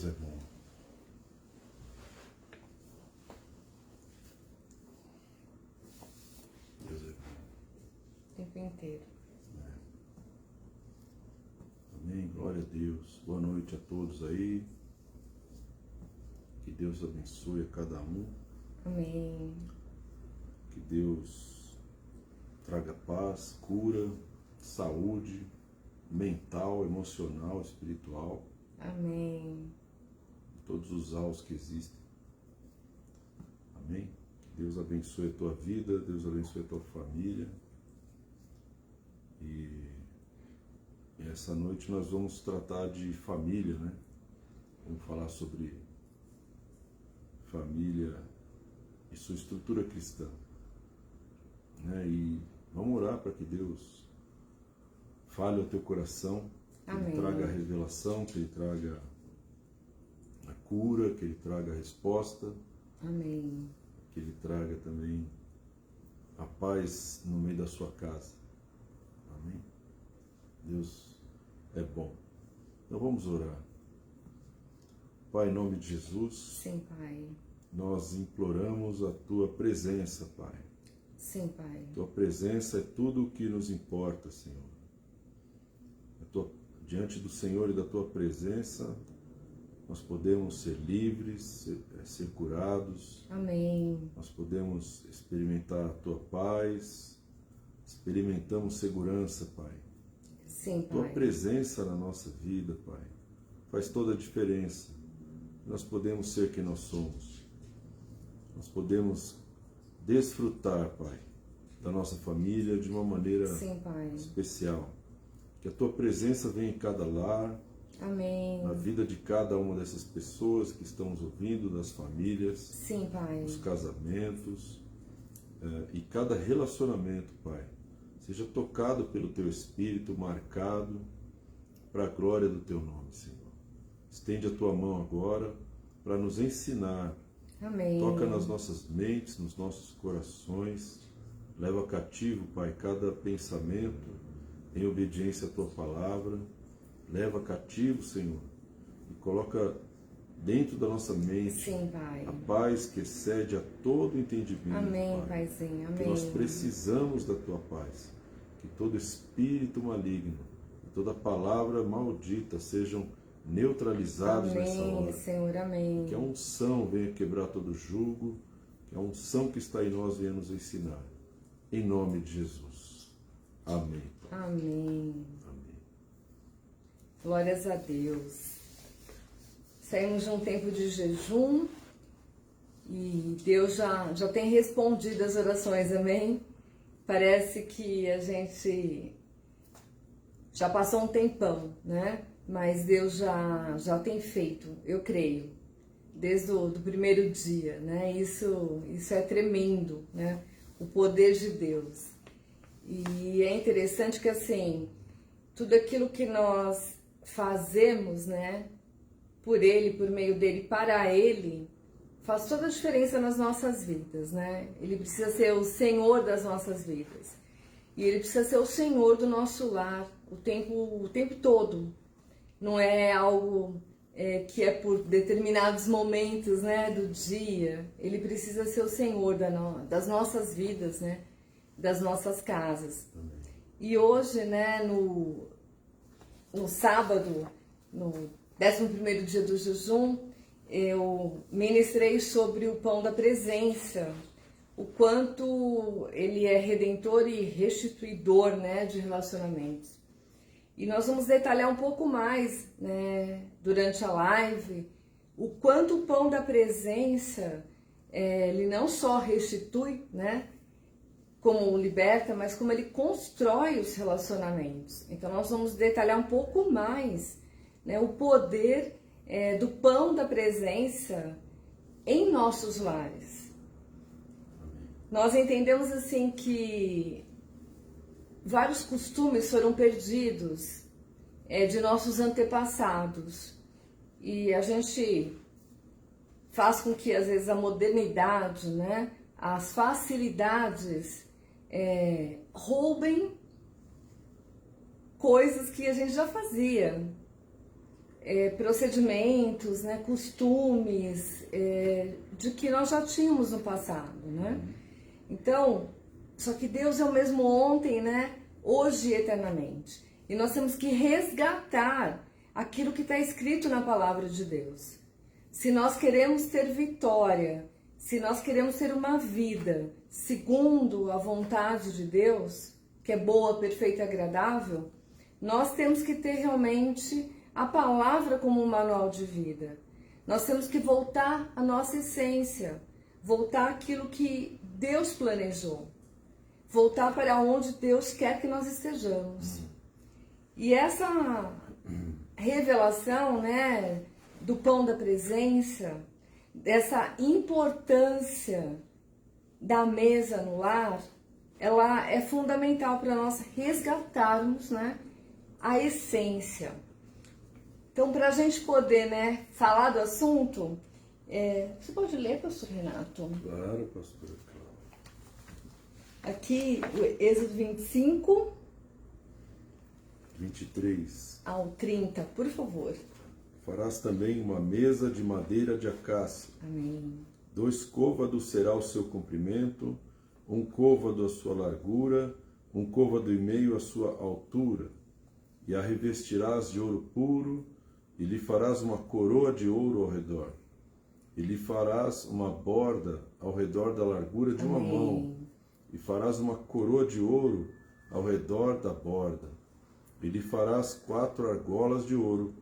Deus é bom. Deus é bom. O tempo inteiro. Amém. Glória a Deus. Boa noite a todos aí. Que Deus abençoe a cada um. Amém. Que Deus traga paz, cura, saúde mental, emocional, espiritual. Amém. Todos os alvos que existem. Amém. Que Deus abençoe a tua vida, Deus abençoe a tua família. E essa noite nós vamos tratar de família, né? Vamos falar sobre família e sua estrutura cristã, né? E vamos orar para que Deus fale ao teu coração, que Amém. Ele traga a revelação, que Ele traga a cura, que Ele traga a resposta. Amém. Que Ele traga também a paz no meio da sua casa. Amém? Deus é bom. Então vamos orar. Pai, em nome de Jesus. Sim, Pai. Nós imploramos a Tua presença, Pai. Sim, Pai. Tua presença é tudo o que nos importa, Senhor. Diante do Senhor e da Tua presença, nós podemos ser livres, ser curados. Amém. Nós podemos experimentar a Tua paz. Experimentamos segurança, Pai. Sim, Pai. Tua presença na nossa vida, Pai, faz toda a diferença. Nós podemos ser quem nós somos. Nós podemos desfrutar, Pai, da nossa família de uma maneira Sim, Pai. especial. Que a Tua presença venha em cada lar, Amém. na vida de cada uma dessas pessoas que estão nos ouvindo, das famílias, Sim, Pai. dos casamentos, e cada relacionamento, Pai, seja tocado pelo Teu Espírito, marcado para a glória do Teu nome, Senhor. Estende a Tua mão agora para nos ensinar. Amém. Toca nas nossas mentes, nos nossos corações. Leva cativo, Pai, cada pensamento em obediência à Tua palavra. Leva cativo, Senhor, e coloca dentro da nossa mente Sim, Pai. a paz que excede a todo entendimento. Amém, Pai. Paizinho. Que Amém. nós precisamos da Tua paz. Que todo espírito maligno, toda palavra maldita sejam neutralizados nessa Amém, hora. Senhor. Amém. Que a unção venha quebrar todo jugo, que a unção que está em nós venha nos ensinar. Em nome de Jesus. Amém. Amém. Amém. Glórias a Deus. Saímos de um tempo de jejum e Deus já tem respondido as orações, amém? Parece que a gente já passou um tempão, né? Mas Deus já tem feito, eu creio, desde o primeiro dia, né? Isso é tremendo, né? O poder de Deus. E é interessante que, assim, tudo aquilo que nós fazemos, né? Por Ele, por meio dEle, para Ele, faz toda a diferença nas nossas vidas, né? Ele precisa ser o Senhor das nossas vidas. E Ele precisa ser o Senhor do nosso lar o tempo todo. Não é algo que é por determinados momentos, né, do dia. Ele precisa ser o Senhor das nossas vidas, né, das nossas casas. E hoje, né, no sábado, no 11º dia do jejum, eu ministrei sobre o pão da presença, o quanto ele é redentor e restituidor, né, de relacionamentos. E nós vamos detalhar um pouco mais, né, durante a live, o quanto o pão da presença, ele não só restitui, né, como liberta, mas como ele constrói os relacionamentos. Então nós vamos detalhar um pouco mais, né, o poder do pão da presença em nossos lares. Nós entendemos assim que vários costumes foram perdidos de nossos antepassados e a gente faz com que às vezes a modernidade, né, as facilidades roubem coisas que a gente já fazia. procedimentos, né, costumes de que nós já tínhamos no passado, né? Então, só que Deus é o mesmo ontem, né, hoje e eternamente. E nós temos que resgatar aquilo que está escrito na palavra de Deus. Se nós queremos ter vitória, se nós queremos ter uma vida segundo a vontade de Deus, que é boa, perfeita e agradável, nós temos que ter realmente a palavra como um manual de vida. Nós temos que voltar à nossa essência, voltar àquilo que Deus planejou, voltar para onde Deus quer que nós estejamos. E essa revelação, né, do pão da presença, dessa importância da mesa no lar, ela é fundamental para nós resgatarmos, né, a essência. Então, para a gente poder, né, falar do assunto, você pode ler, pastor Renato? Claro, pastor, claro. Aqui, o Êxodo 25 23. ao 30, por favor. Farás também uma mesa de madeira de acácia. Amém. 2 côvados será o seu comprimento, 1 côvado a sua largura, 1 côvado e meio a sua altura. E a revestirás de ouro puro, e lhe farás uma coroa de ouro ao redor. E lhe farás uma borda ao redor da largura de uma mão. E farás uma coroa de ouro ao redor da borda. E lhe farás 4 argolas de ouro.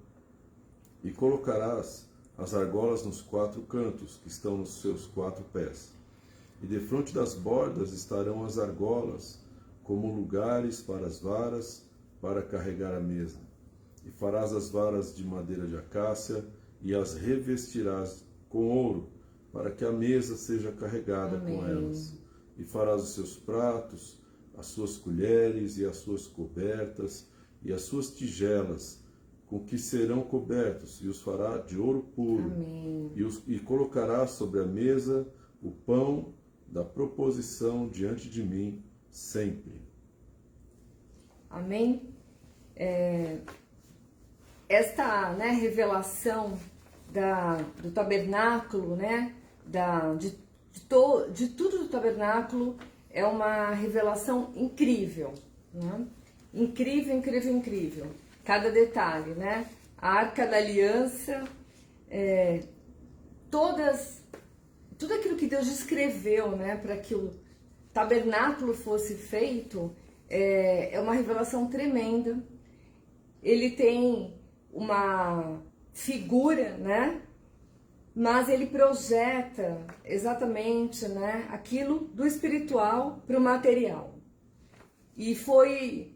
E colocarás as argolas nos 4 cantos, que estão nos seus 4 pés. E defronte das bordas estarão as argolas, como lugares para as varas, para carregar a mesa. E farás as varas de madeira de acácia, e as revestirás com ouro, para que a mesa seja carregada com elas. E farás os seus pratos, as suas colheres, e as suas cobertas, e as suas tigelas, com que serão cobertos, e os fará de ouro puro. E colocarás sobre a mesa o pão da proposição diante de mim sempre. Amém? Esta, né, revelação do tabernáculo, né, de tudo do tabernáculo é uma revelação incrível, né? Incrível, incrível, incrível. Cada detalhe, né? A Arca da Aliança, tudo aquilo que Deus escreveu, né, para que o tabernáculo fosse feito, é uma revelação tremenda. Ele tem uma figura, né? Mas ele projeta exatamente, né, aquilo do espiritual para o material. E foi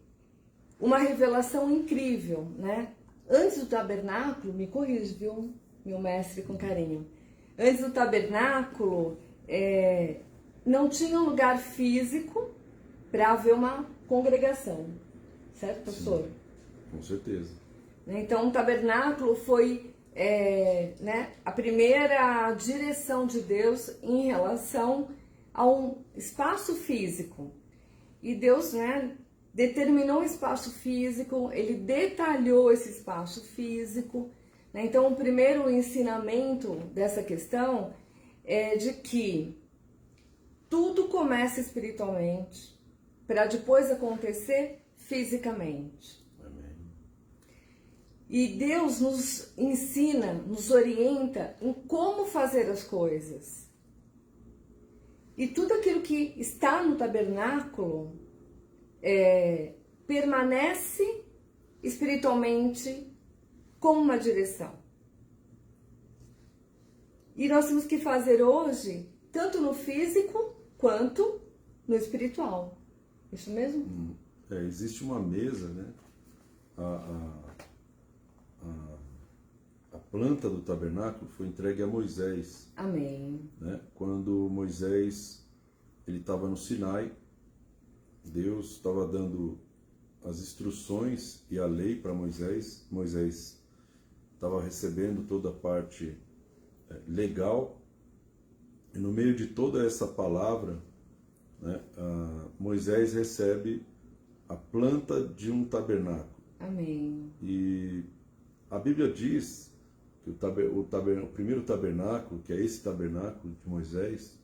uma revelação incrível, né? Antes do tabernáculo, me corrige, viu, meu mestre, com carinho. Antes do tabernáculo, não tinha um lugar físico para haver uma congregação, certo, pastor? Sim, com certeza. Então, o tabernáculo foi né, a primeira direção de Deus em relação a um espaço físico. E Deus, né, determinou um espaço físico, ele detalhou esse espaço físico. Né? Então, o primeiro ensinamento dessa questão é de que tudo começa espiritualmente para depois acontecer fisicamente. E Deus nos ensina, nos orienta em como fazer as coisas. E tudo aquilo que está no tabernáculo permanece espiritualmente como uma direção. E nós temos que fazer hoje, tanto no físico quanto no espiritual. Isso mesmo? Existe uma mesa, né? A planta do tabernáculo foi entregue a Moisés. Amém. Né? Quando Moisés estava no Sinai, Deus estava dando as instruções e a lei para Moisés. Moisés estava recebendo toda a parte legal. E no meio de toda essa palavra, né, Moisés recebe a planta de um tabernáculo. Amém. E a Bíblia diz que o primeiro tabernáculo, que é esse tabernáculo de Moisés,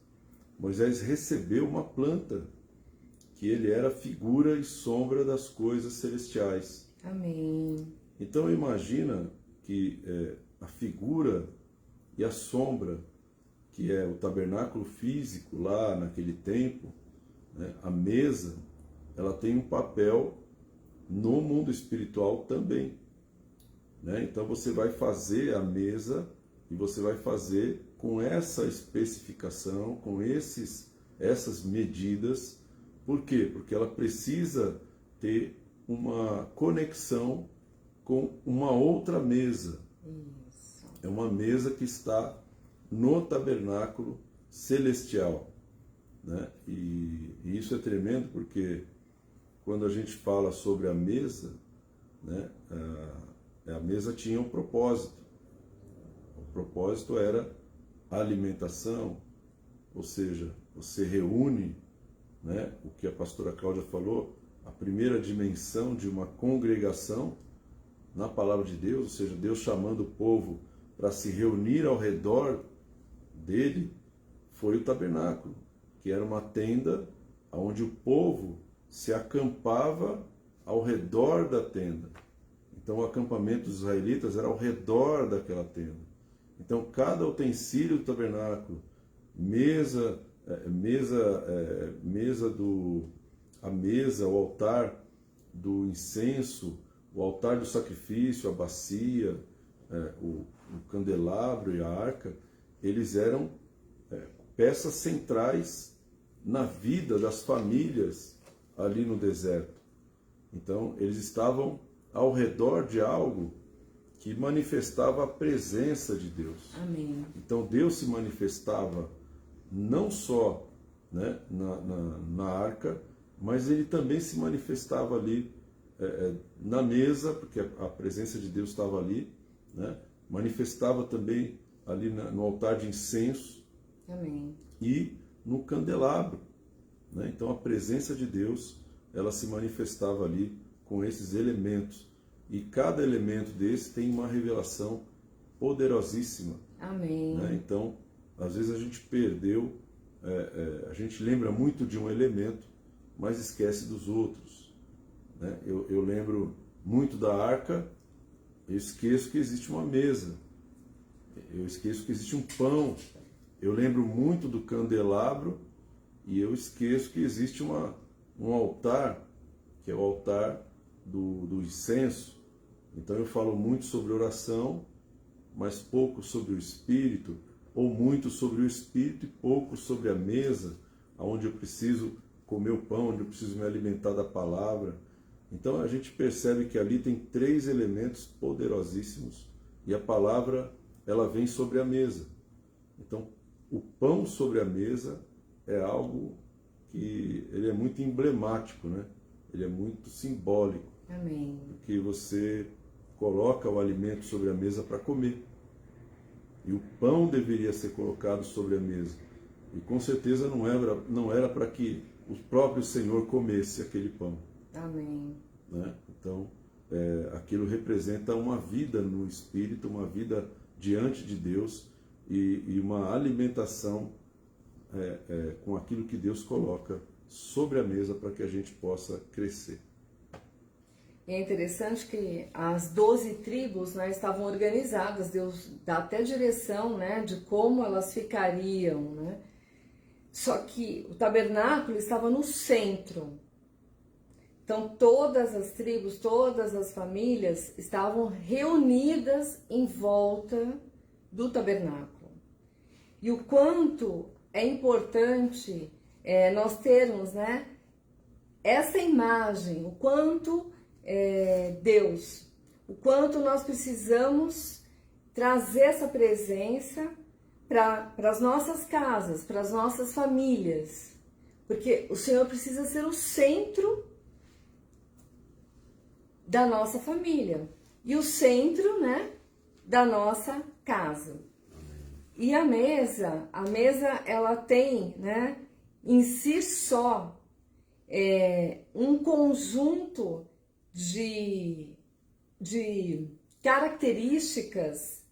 Moisés recebeu uma planta, que ele era figura e sombra das coisas celestiais. Amém. Então imagina que a figura e a sombra, que é o tabernáculo físico lá naquele tempo, né, a mesa, ela tem um papel no mundo espiritual também. Né? Então você vai fazer a mesa e você vai fazer com essa especificação, com essas medidas. Por quê? Porque ela precisa ter uma conexão com uma outra mesa. Isso. É uma mesa que está no tabernáculo celestial. Né? E isso é tremendo porque quando a gente fala sobre a mesa, né, a mesa tinha um propósito. O propósito era a alimentação, ou seja, você reúne, né, o que a pastora Cláudia falou, a primeira dimensão de uma congregação na palavra de Deus, ou seja, Deus chamando o povo para se reunir ao redor dele, foi o tabernáculo, que era uma tenda onde o povo se acampava ao redor da tenda. Então o acampamento dos israelitas era ao redor daquela tenda. Então cada utensílio do tabernáculo, o altar do incenso, o altar do sacrifício, a bacia, o candelabro e a arca, eles eram peças centrais na vida das famílias ali no deserto. Então eles estavam ao redor de algo que manifestava a presença de Deus. Amém. Então Deus se manifestava não só, né, na arca, mas ele também se manifestava ali na mesa, porque a presença de Deus estava ali, né? Manifestava também ali no altar de incenso. Amém. E no candelabro. Né? Então a presença de Deus, ela se manifestava ali com esses elementos. E cada elemento desse tem uma revelação poderosíssima. Amém. Né? Então, às vezes a gente perdeu, a gente lembra muito de um elemento, mas esquece dos outros. Né? Eu lembro muito da arca, eu esqueço que existe uma mesa, eu esqueço que existe um pão, eu lembro muito do candelabro e eu esqueço que existe um altar, que é o altar do incenso. Então eu falo muito sobre oração, mas pouco sobre o Espírito, ou muito sobre o Espírito e pouco sobre a mesa, onde eu preciso comer o pão, onde eu preciso me alimentar da palavra. Então a gente percebe que ali tem 3 elementos poderosíssimos e a palavra, ela vem sobre a mesa. Então o pão sobre a mesa é algo que ele é muito emblemático, né? Ele é muito simbólico. Amém. Porque você coloca o alimento sobre a mesa para comer. E o pão deveria ser colocado sobre a mesa. E com certeza não era para que o próprio Senhor comesse aquele pão. Amém. Né? Então, aquilo representa uma vida no Espírito, uma vida diante de Deus e uma alimentação com aquilo que Deus coloca sobre a mesa para que a gente possa crescer. E é interessante que as 12 tribos, né, estavam organizadas, Deus dá até direção, né, de como elas ficariam, né? Só que o tabernáculo estava no centro. Então todas as tribos, todas as famílias estavam reunidas em volta do tabernáculo. E o quanto é importante nós termos, né, essa imagem, o quanto Deus, o quanto nós precisamos trazer essa presença para as nossas casas, para as nossas famílias, porque o Senhor precisa ser o centro da nossa família e o centro, né, da nossa casa. E a mesa ela tem, né, em si só um conjunto de características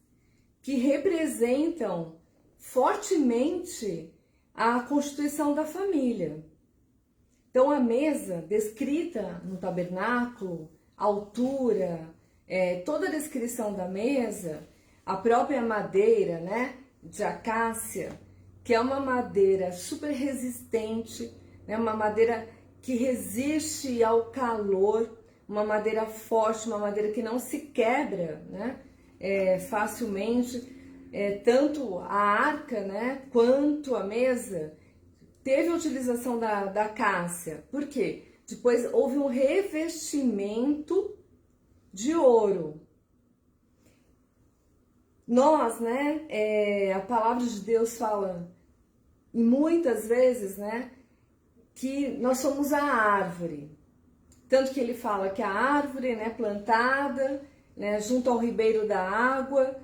que representam fortemente a constituição da família. Então, a mesa descrita no tabernáculo, a altura, toda a descrição da mesa, a própria madeira, né, de acácia, que é uma madeira super resistente, né, uma madeira que resiste ao calor, uma madeira forte, uma madeira que não se quebra, né, facilmente. Tanto a arca, né, quanto a mesa teve a utilização da acácia. Por quê? Depois houve um revestimento de ouro. Nós, né, a palavra de Deus fala muitas vezes, né, que nós somos a árvore. Tanto que ele fala que a árvore, né, plantada, né, junto ao ribeiro da água,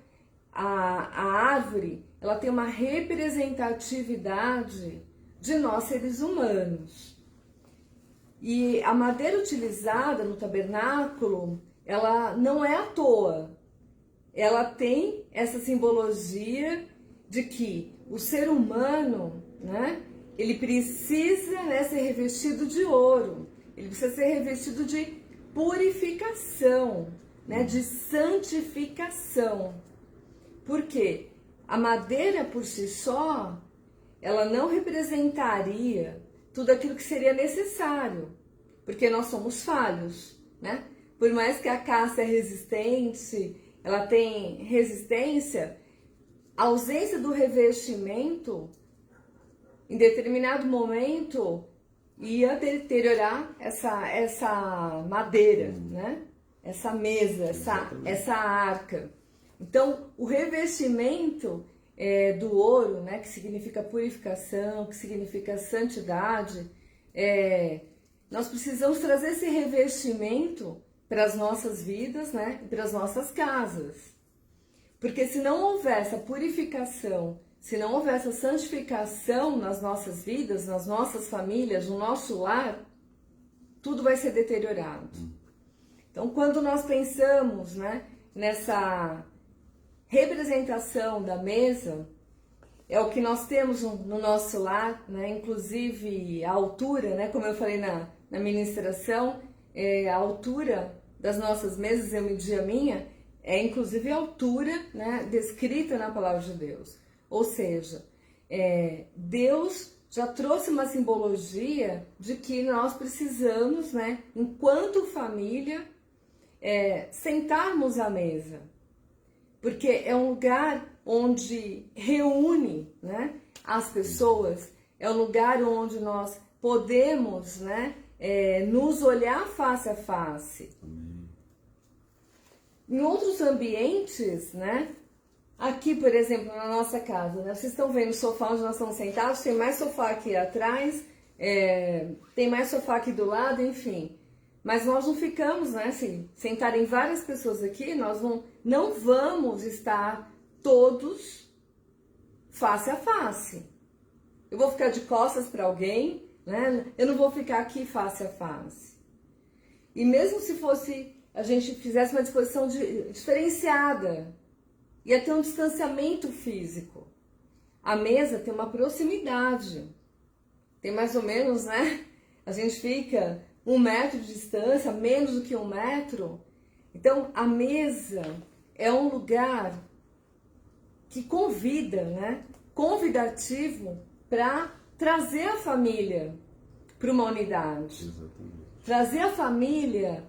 a árvore, ela tem uma representatividade de nós seres humanos. E a madeira utilizada no tabernáculo, ela não é à toa. Ela tem essa simbologia de que o ser humano, né, ele precisa, né, ser revestido de ouro. Ele precisa ser revestido de purificação, né, de santificação. Porque a madeira por si só, ela não representaria tudo aquilo que seria necessário, porque nós somos falhos, né? Por mais que a acácia é resistente, ela tem resistência, a ausência do revestimento, em determinado momento, ia deteriorar essa madeira, né? Essa mesa, essa arca. Então, o revestimento do ouro, né, que significa purificação, que significa santidade, nós precisamos trazer esse revestimento para as nossas vidas, né, e para as nossas casas. Porque se não houver essa purificação, se não houver essa santificação nas nossas vidas, nas nossas famílias, no nosso lar, tudo vai ser deteriorado. Então, quando nós pensamos, né, nessa representação da mesa, é o que nós temos no nosso lar, né? Inclusive a altura, né? Como eu falei na ministração, a altura das nossas mesas, eu medi a minha, inclusive a altura, né, descrita na palavra de Deus. Ou seja, Deus já trouxe uma simbologia de que nós precisamos, né, enquanto família, sentarmos à mesa. Porque é um lugar onde reúne, né, as pessoas, é um lugar onde nós podemos, né, nos olhar face a face. Amém. Em outros ambientes, né, aqui, por exemplo, na nossa casa, né, vocês estão vendo o sofá onde nós estamos sentados, tem mais sofá aqui atrás, tem mais sofá aqui do lado, enfim. Mas nós não ficamos, né, assim, sentarem várias pessoas aqui, nós não vamos estar todos face a face. Eu vou ficar de costas para alguém, né? Eu não vou ficar aqui face a face. E mesmo se a gente fizesse uma disposição diferenciada, ia ter um distanciamento físico. A mesa tem uma proximidade. Tem mais ou menos, né? A gente fica 1 metro de distância, menos do que 1 metro. Então, a mesa é um lugar que convida, né? Convidativo para trazer a família para uma unidade. Exatamente. Trazer a família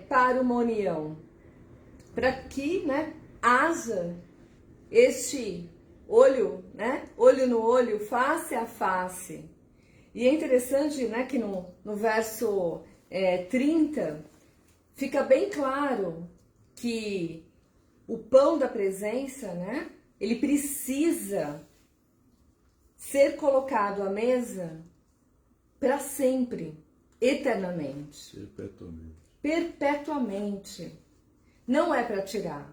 para uma união. Para que, né, haja este olho, né? Olho no olho, face a face. E é interessante, né, que no verso 30 fica bem claro que o pão da presença, né, ele precisa ser colocado à mesa para sempre, eternamente. Perpetuamente. Perpetuamente. Não é para tirar.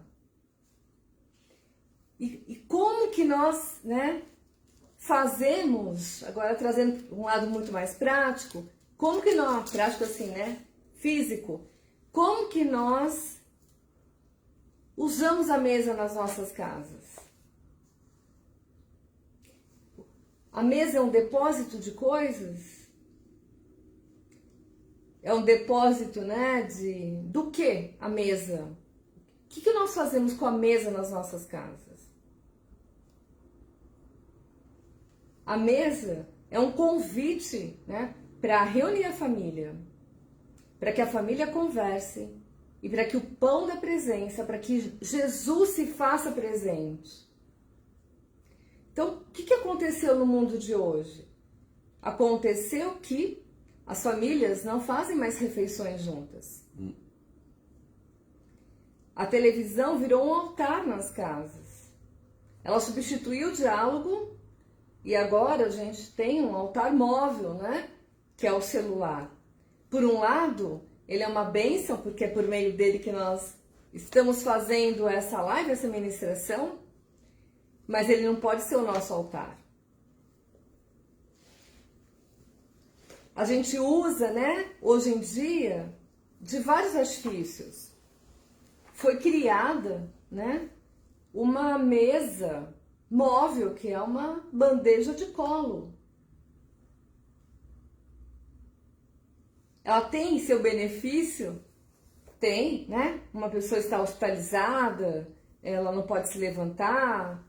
E como que nós, né, fazemos, agora trazendo um lado muito mais prático, como que nós, prático assim, né, físico, como que nós usamos a mesa nas nossas casas? A mesa é um depósito de coisas? É um depósito, né, do que a mesa? O que nós fazemos com a mesa nas nossas casas? A mesa é um convite, né, para reunir a família, para que a família converse e para que o pão da presença, para que Jesus se faça presente. Então, o que aconteceu no mundo de hoje? Aconteceu que as famílias não fazem mais refeições juntas. A televisão virou um altar nas casas. Ela substituiu o diálogo e agora a gente tem um altar móvel, né? Que é o celular. Por um lado, ele é uma bênção, porque é por meio dele que nós estamos fazendo essa live, essa ministração, mas ele não pode ser o nosso altar. A gente usa, né, hoje em dia, de vários artifícios. Foi criada, né, uma mesa móvel, que é uma bandeja de colo. Ela tem seu benefício? Tem, né? Uma pessoa está hospitalizada, ela não pode se levantar,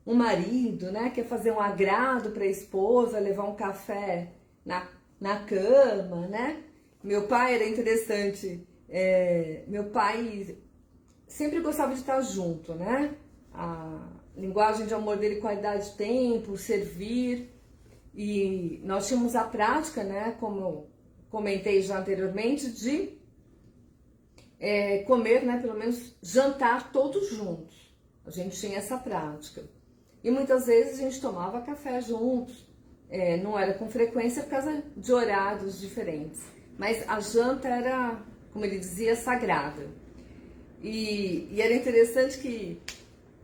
um marido, né, quer fazer um agrado para a esposa, levar um café na cama, né? Meu pai era interessante, meu pai sempre gostava de estar junto, né? A linguagem de amor dele, qualidade de tempo, servir, e nós tínhamos a prática, né, como eu comentei já anteriormente, de comer, né, pelo menos jantar todos juntos. A gente tinha essa prática. E muitas vezes a gente tomava café juntos. Não era com frequência por causa de horários diferentes. Mas a janta era, como ele dizia, sagrada. E era interessante que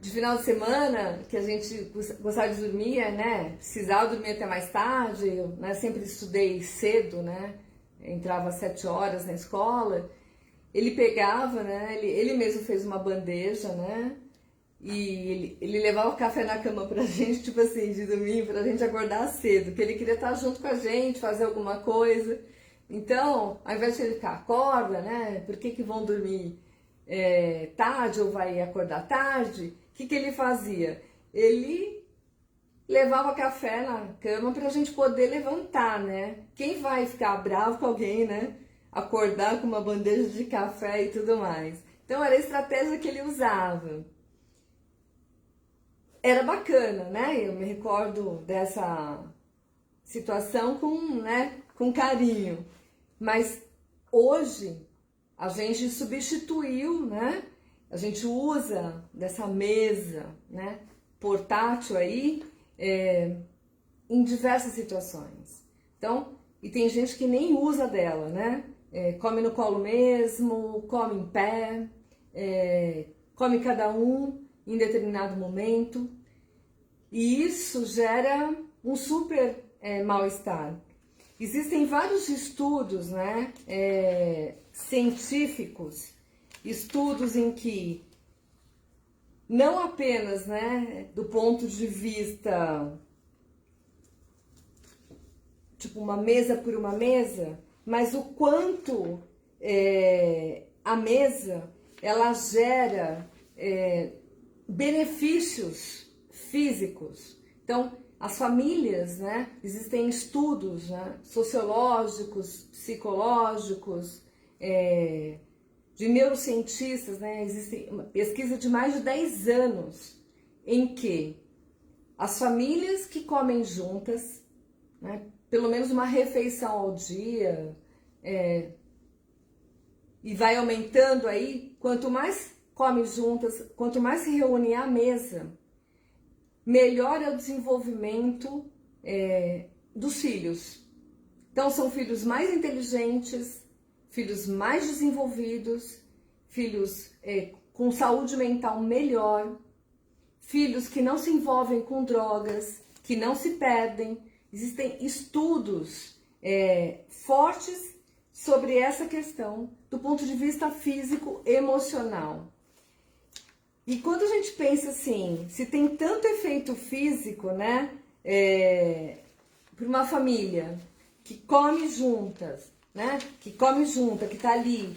de final de semana, que a gente gostava de dormir, né? Precisava dormir até mais tarde. Eu, né, sempre estudei cedo, né? Entrava às 7 horas na escola. Ele pegava, né? Ele mesmo fez uma bandeja, né? E ele levava o café na cama pra gente, tipo assim, de domingo, pra gente acordar cedo, porque ele queria estar junto com a gente, fazer alguma coisa. Então, ao invés de ele ficar, acorda, né? Por que vão dormir tarde ou vai acordar tarde? O que ele fazia? Ele levava café na cama pra gente poder levantar, né? Quem vai ficar bravo com alguém, né? Acordar com uma bandeja de café e tudo mais. Então, era a estratégia que ele usava. Era bacana, né? Eu me recordo dessa situação com carinho. Mas hoje a gente substituiu, né? A gente usa dessa mesa, né, portátil aí em diversas situações. Então, e tem gente que nem usa dela, né? Come no colo mesmo, come em pé, come cada um em determinado momento, e isso gera um super mal-estar. Existem vários estudos, né, científicos, estudos em que não apenas, né, do ponto de vista tipo uma mesa por uma mesa, mas o quanto a mesa ela gera benefícios físicos. Então, as famílias, né, existem estudos, né, sociológicos, psicológicos, de neurocientistas, né, existe uma pesquisa de mais de 10 anos em que as famílias que comem juntas, né, pelo menos uma refeição ao dia, e vai aumentando aí, quanto mais come juntas, quanto mais se reúne à mesa, melhor é o desenvolvimento dos filhos. Então, são filhos mais inteligentes, filhos mais desenvolvidos, filhos com saúde mental melhor, filhos que não se envolvem com drogas, que não se perdem. Existem estudos fortes sobre essa questão do ponto de vista físico, emocional. E quando a gente pensa assim, se tem tanto efeito físico, né, para uma família que come juntas, né, que come junta, que está ali,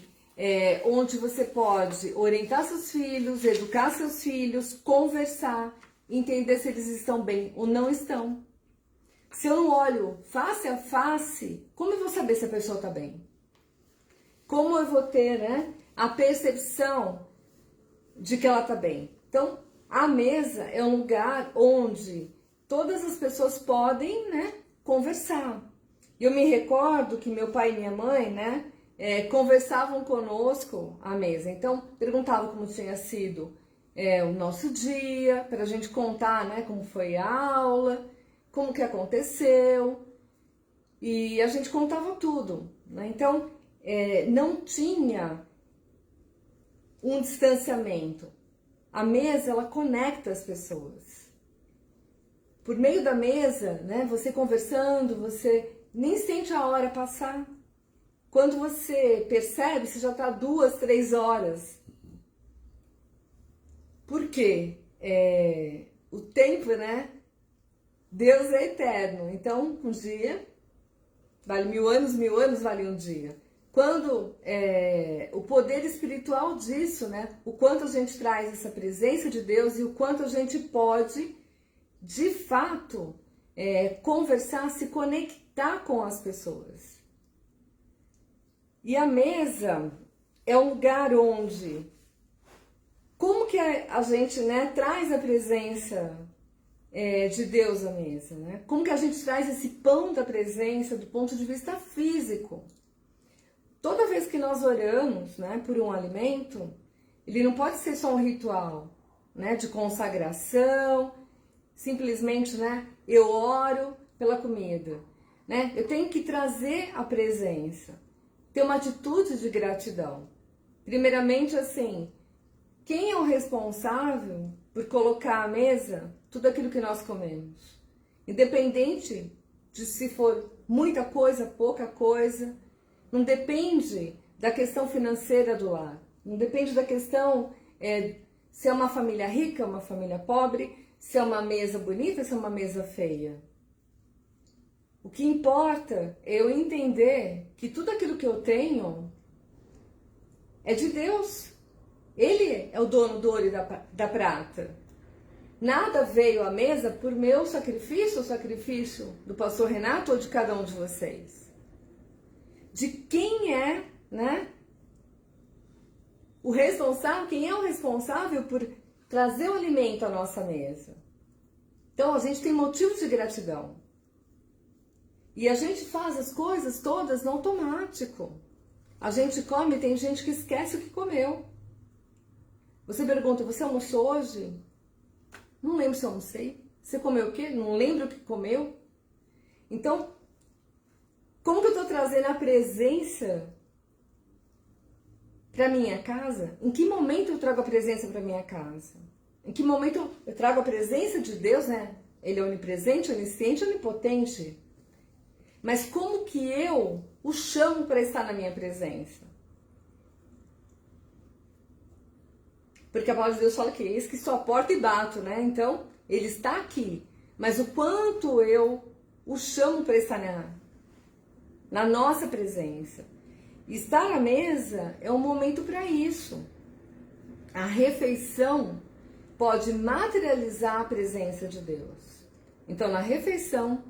onde você pode orientar seus filhos, educar seus filhos, conversar, entender se eles estão bem ou não estão. Se eu não olho face a face, como eu vou saber se a pessoa está bem? Como eu vou ter, né, a percepção de que ela está bem? Então, a mesa é um lugar onde todas as pessoas podem, né, conversar. Eu me recordo que meu pai e minha mãe, né, conversavam conosco à mesa. Então, perguntavam como tinha sido o nosso dia, para a gente contar, né, como foi a aula, como que aconteceu. E a gente contava tudo, né? Então, não tinha um distanciamento. A mesa, ela conecta as pessoas. Por meio da mesa, né, você conversando, você nem sente a hora passar. Quando você percebe, você já está 2, 3 horas. Por quê? O tempo, né? Deus é eterno. Então, um dia vale 1000 anos vale um dia. Quando o poder espiritual disso, né? O quanto a gente traz essa presença de Deus e o quanto a gente pode, de fato, conversar, se conectar com as pessoas. E a mesa é um lugar onde, como que a gente, né, traz a presença de Deus à mesa, né? Como que a gente traz esse pão da presença do ponto de vista físico? Toda vez que nós oramos, né, por um alimento, ele não pode ser só um ritual, né, de consagração, simplesmente, né, eu oro pela comida, né? Eu tenho que trazer a presença, ter uma atitude de gratidão. Primeiramente, assim, quem é o responsável por colocar à mesa tudo aquilo que nós comemos? Independente de se for muita coisa, pouca coisa, não depende da questão financeira do lar, não depende da questão se é uma família rica, uma família pobre, se é uma mesa bonita, se é uma mesa feia. O que importa é eu entender que tudo aquilo que eu tenho é de Deus. Ele é o dono do ouro e da prata. Nada veio à mesa por meu sacrifício, o sacrifício do pastor Renato ou de cada um de vocês. De quem é, né, o responsável, quem é o responsável por trazer o alimento à nossa mesa. Então a gente tem motivos de gratidão. E a gente faz as coisas todas no automático. A gente come, tem gente que esquece o que comeu. Você pergunta, você almoçou hoje? Não lembro se eu almocei. Você comeu o quê? Não lembro o que comeu. Então, como que eu estou trazendo a presença para minha casa? Em que momento eu trago a presença para minha casa? Em que momento eu trago a presença de Deus, né? Ele é onipresente, onisciente, onipotente. Mas como que eu o chamo para estar na minha presença? Porque a palavra de Deus fala que eis que estou à porta e bato, né? Então, ele está aqui. Mas o quanto eu o chamo para estar na nossa presença. Estar à mesa é um momento para isso. A refeição pode materializar a presença de Deus. Então, na refeição,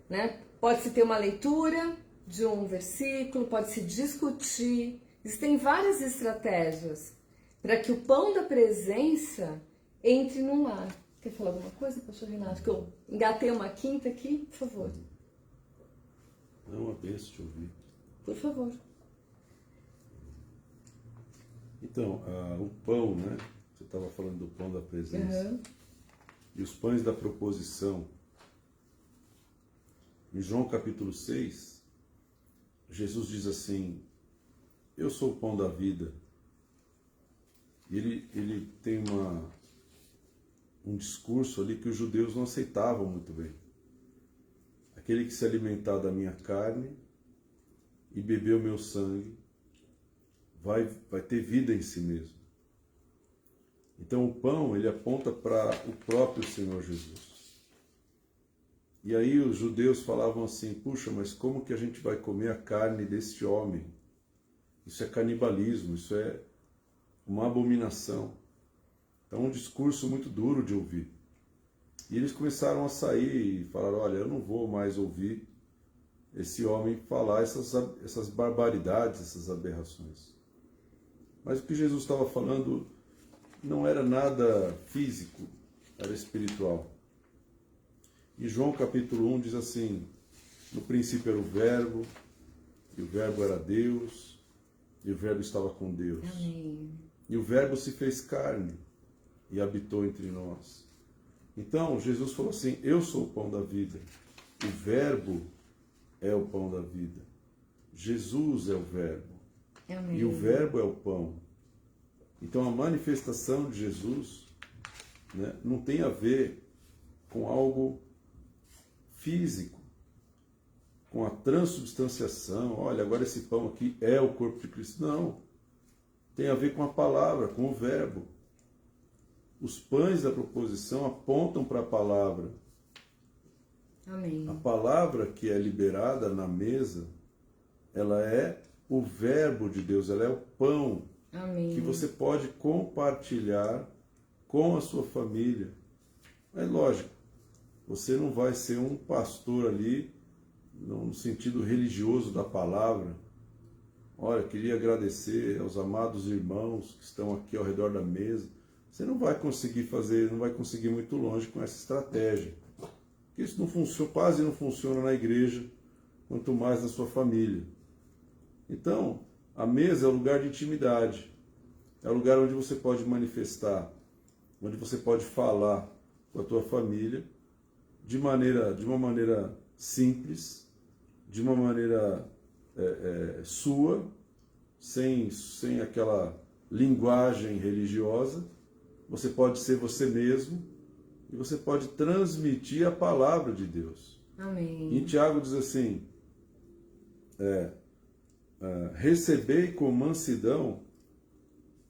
né, pode-se ter uma leitura de um versículo, pode-se discutir. Existem várias estratégias para que o pão da presença entre num lar. Quer falar alguma coisa, pastor Renato? Que eu engatei uma quinta aqui, por favor. É uma bênção te ouvir. Por favor. Então, o pão, né? Você estava falando do pão da presença. Uhum. E os pães da proposição. Em João capítulo 6, Jesus diz assim, eu sou o pão da vida. E ele tem um discurso ali que os judeus não aceitavam muito bem. Aquele que se alimentar da minha carne e beber o meu sangue vai ter vida em si mesmo. Então o pão, ele aponta para o próprio Senhor Jesus. E aí os judeus falavam assim, puxa, mas como que a gente vai comer a carne deste homem? Isso é canibalismo, isso é uma abominação. Então um discurso muito duro de ouvir. E eles começaram a sair e falaram, olha, eu não vou mais ouvir esse homem falar essas barbaridades, essas aberrações. Mas o que Jesus estava falando não era nada físico, era espiritual. E João capítulo 1 diz assim, no princípio era o Verbo, e o Verbo era Deus, e o Verbo estava com Deus. Amém. E o Verbo se fez carne e habitou entre nós. Então, Jesus falou assim, eu sou o pão da vida. O Verbo é o pão da vida. Jesus é o Verbo. Amém. E o Verbo é o pão. Então, a manifestação de Jesus, né, não tem a ver com algo físico, com a transubstanciação. Olha, agora esse pão aqui é o corpo de Cristo. Não. Tem a ver com a palavra, com o Verbo. Os pães da proposição apontam para a palavra. Amém. A palavra que é liberada na mesa, ela é o Verbo de Deus, ela é o pão. Amém. Que você pode compartilhar com a sua família. É lógico, você não vai ser um pastor ali, no sentido religioso da palavra. Olha, queria agradecer aos amados irmãos que estão aqui ao redor da mesa. Você não vai conseguir fazer, não vai conseguir ir muito longe com essa estratégia. Porque isso não funciona, quase não funciona na igreja, quanto mais na sua família. Então, a mesa é o lugar de intimidade. É o lugar onde você pode manifestar, onde você pode falar com a tua família de uma maneira simples, de uma maneira sua, sem aquela linguagem religiosa. Você pode ser você mesmo e você pode transmitir a palavra de Deus. Amém. E Tiago diz assim, recebei com mansidão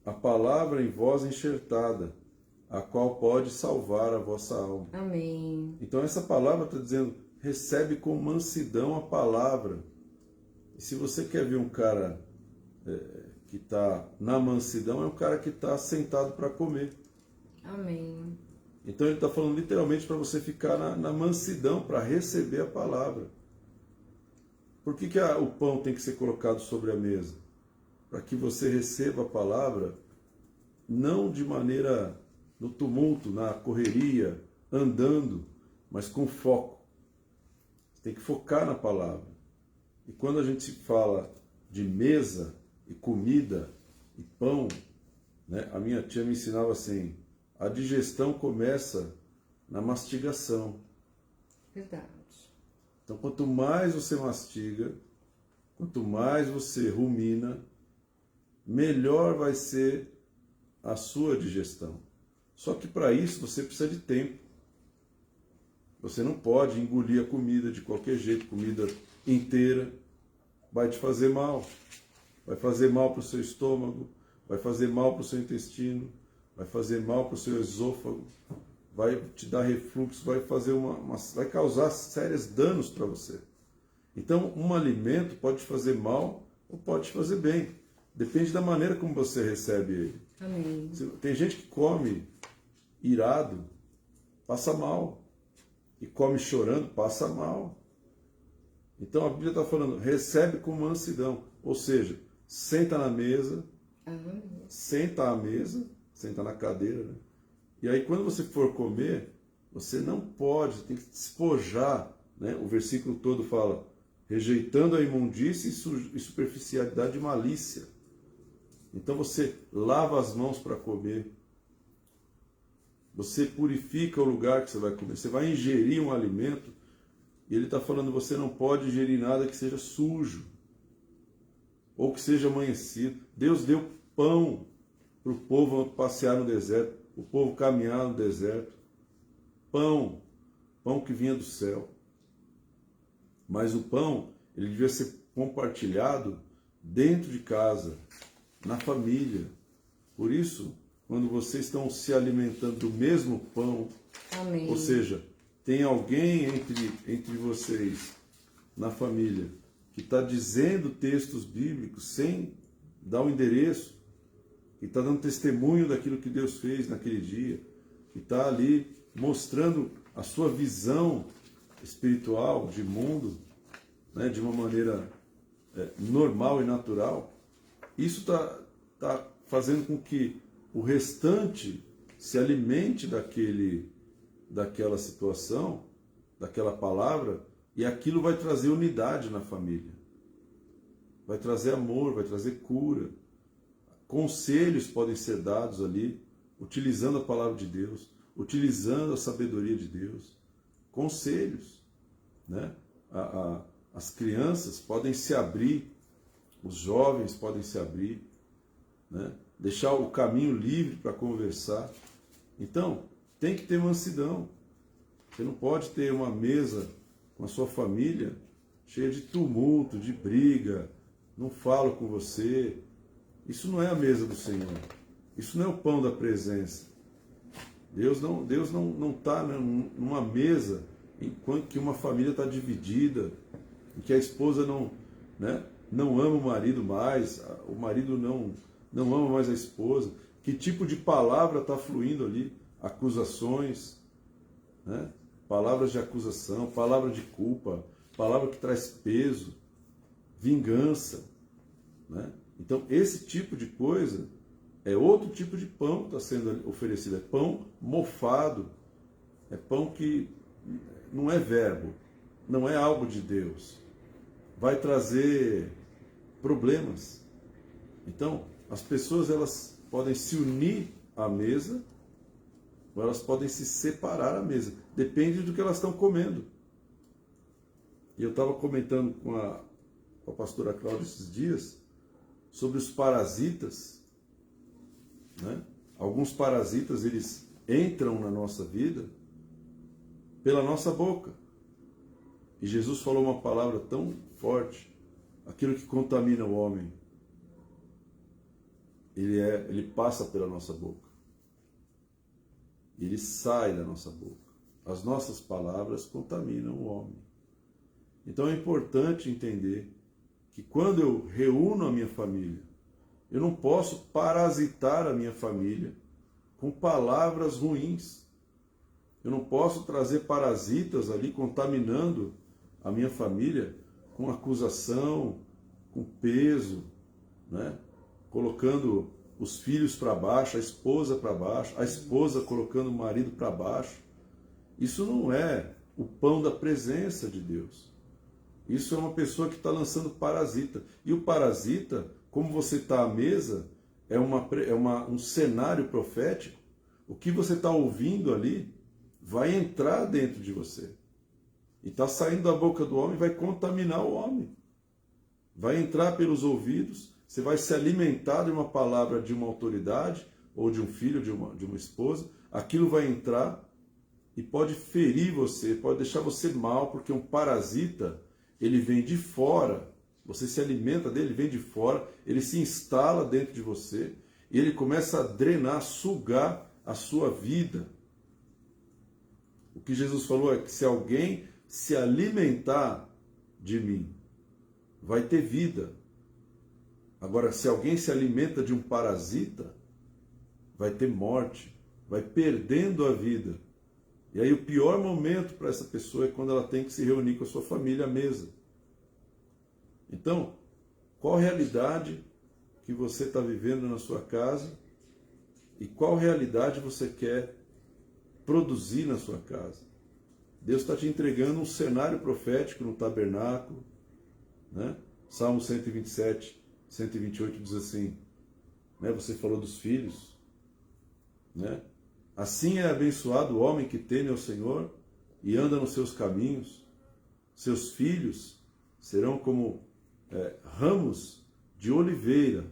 a palavra em vós enxertada, a qual pode salvar a vossa alma. Amém. Então essa palavra está dizendo, recebe com mansidão a palavra. E se você quer ver um cara que está na mansidão, é um cara que está sentado para comer. Amém. Então ele está falando literalmente para você ficar na mansidão, para receber a palavra. Por que o pão tem que ser colocado sobre a mesa? Para que você receba a palavra, não de maneira no tumulto, na correria, andando, mas com foco. Você tem que focar na palavra. E quando a gente fala de mesa e comida e pão, né, a minha tia me ensinava assim, a digestão começa na mastigação. Verdade. Então, quanto mais você mastiga, quanto mais você rumina, melhor vai ser a sua digestão. Só que para isso você precisa de tempo. Você não pode engolir a comida de qualquer jeito, comida inteira. Vai te fazer mal. Vai fazer mal para o seu estômago, vai fazer mal para o seu intestino, vai fazer mal para o seu esôfago, vai te dar refluxo, vai fazer vai causar sérios danos para você. Então, um alimento pode te fazer mal ou pode te fazer bem. Depende da maneira como você recebe ele. Amém. Tem gente que come irado, passa mal. E come chorando, passa mal. Então a Bíblia está falando, recebe com mansidão. Ou seja, senta na mesa, senta à mesa, senta na cadeira, né? E aí quando você for comer, você não pode, você tem que despojar, né? O versículo todo fala, rejeitando a imundície e superficialidade de malícia. Então você lava as mãos para comer. Você purifica o lugar que você vai comer. Você vai ingerir um alimento e ele está falando, você não pode ingerir nada que seja sujo ou que seja amanhecido. Deus deu pão para o povo passear no deserto, o povo caminhar no deserto. Pão que vinha do céu. Mas o pão, ele devia ser compartilhado dentro de casa, na família. Por isso, quando vocês estão se alimentando do mesmo pão, Amém. ou seja, tem alguém entre vocês, na família, que está dizendo textos bíblicos sem dar o endereço, que está dando testemunho daquilo que Deus fez naquele dia, que está ali mostrando a sua visão espiritual de mundo, né, de uma maneira normal e natural, isso está fazendo com que o restante se alimente daquela situação, daquela palavra, e aquilo vai trazer unidade na família. Vai trazer amor, vai trazer cura. Conselhos podem ser dados ali, utilizando a palavra de Deus, utilizando a sabedoria de Deus. Conselhos, né? As crianças podem se abrir, os jovens podem se abrir, né? Deixar o caminho livre para conversar. Então, tem que ter mansidão. Você não pode ter uma mesa com a sua família cheia de tumulto, de briga, não falo com você. Isso não é a mesa do Senhor. Isso não é o pão da presença. Deus não está numa mesa enquanto que uma família está dividida, em que a esposa não ama o marido mais, o marido não ama mais a esposa. Que tipo de palavra está fluindo ali? Acusações, né? Palavras de acusação, palavra de culpa, palavra que traz peso, vingança, né? Então, esse tipo de coisa é outro tipo de pão que está sendo oferecido. É pão mofado, é pão que não é verbo, não é algo de Deus. Vai trazer problemas. Então, as pessoas elas podem se unir à mesa, ou elas podem se separar à mesa. Depende do que elas estão comendo. E eu estava comentando com a pastora Cláudia esses dias sobre os parasitas, né? Alguns parasitas, eles entram na nossa vida pela nossa boca. E Jesus falou uma palavra tão forte: aquilo que contamina o homem, ele passa pela nossa boca. Ele sai da nossa boca. As nossas palavras contaminam o homem. Então é importante entender que quando eu reúno a minha família, eu não posso parasitar a minha família com palavras ruins. Eu não posso trazer parasitas ali contaminando a minha família com acusação, com peso, né? Colocando os filhos para baixo, a esposa para baixo, a esposa colocando o marido para baixo. Isso não é o pão da presença de Deus. Isso é uma pessoa que está lançando parasita. E o parasita, como você está à mesa, é um cenário profético. O que você está ouvindo ali vai entrar dentro de você. E está saindo da boca do homem, vai contaminar o homem. Vai entrar pelos ouvidos. Você vai se alimentar de uma palavra de uma autoridade, ou de um filho, de uma esposa. Aquilo vai entrar e pode ferir você, pode deixar você mal, porque um parasita, ele vem de fora. Você se alimenta dele, ele vem de fora, ele se instala dentro de você e ele começa a drenar, sugar a sua vida. O que Jesus falou é que se alguém se alimentar de mim, vai ter vida. Agora, se alguém se alimenta de um parasita, vai ter morte, vai perdendo a vida. E aí o pior momento para essa pessoa é quando ela tem que se reunir com a sua família à mesa. Então, qual realidade que você está vivendo na sua casa e qual realidade você quer produzir na sua casa? Deus está te entregando um cenário profético no tabernáculo, né? Salmo 127, 128 diz assim, né? Você falou dos filhos, né? Assim é abençoado o homem que teme ao Senhor e anda nos seus caminhos. Seus filhos serão como ramos de oliveira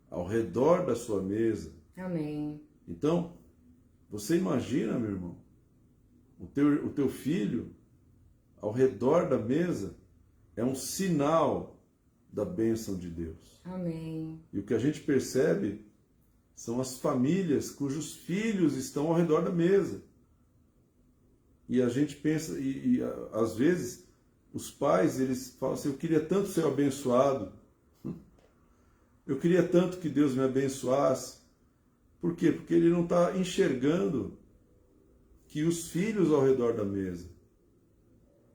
ao redor da sua mesa. Amém. Então, você imagina, meu irmão, o teu filho ao redor da mesa é um sinal da bênção de Deus. Amém. E o que a gente percebe São as famílias cujos filhos estão ao redor da mesa. E a gente pensa, às vezes, os pais, eles falam assim, eu queria tanto ser abençoado, eu queria tanto que Deus me abençoasse. Por quê? Porque ele não está enxergando que os filhos ao redor da mesa,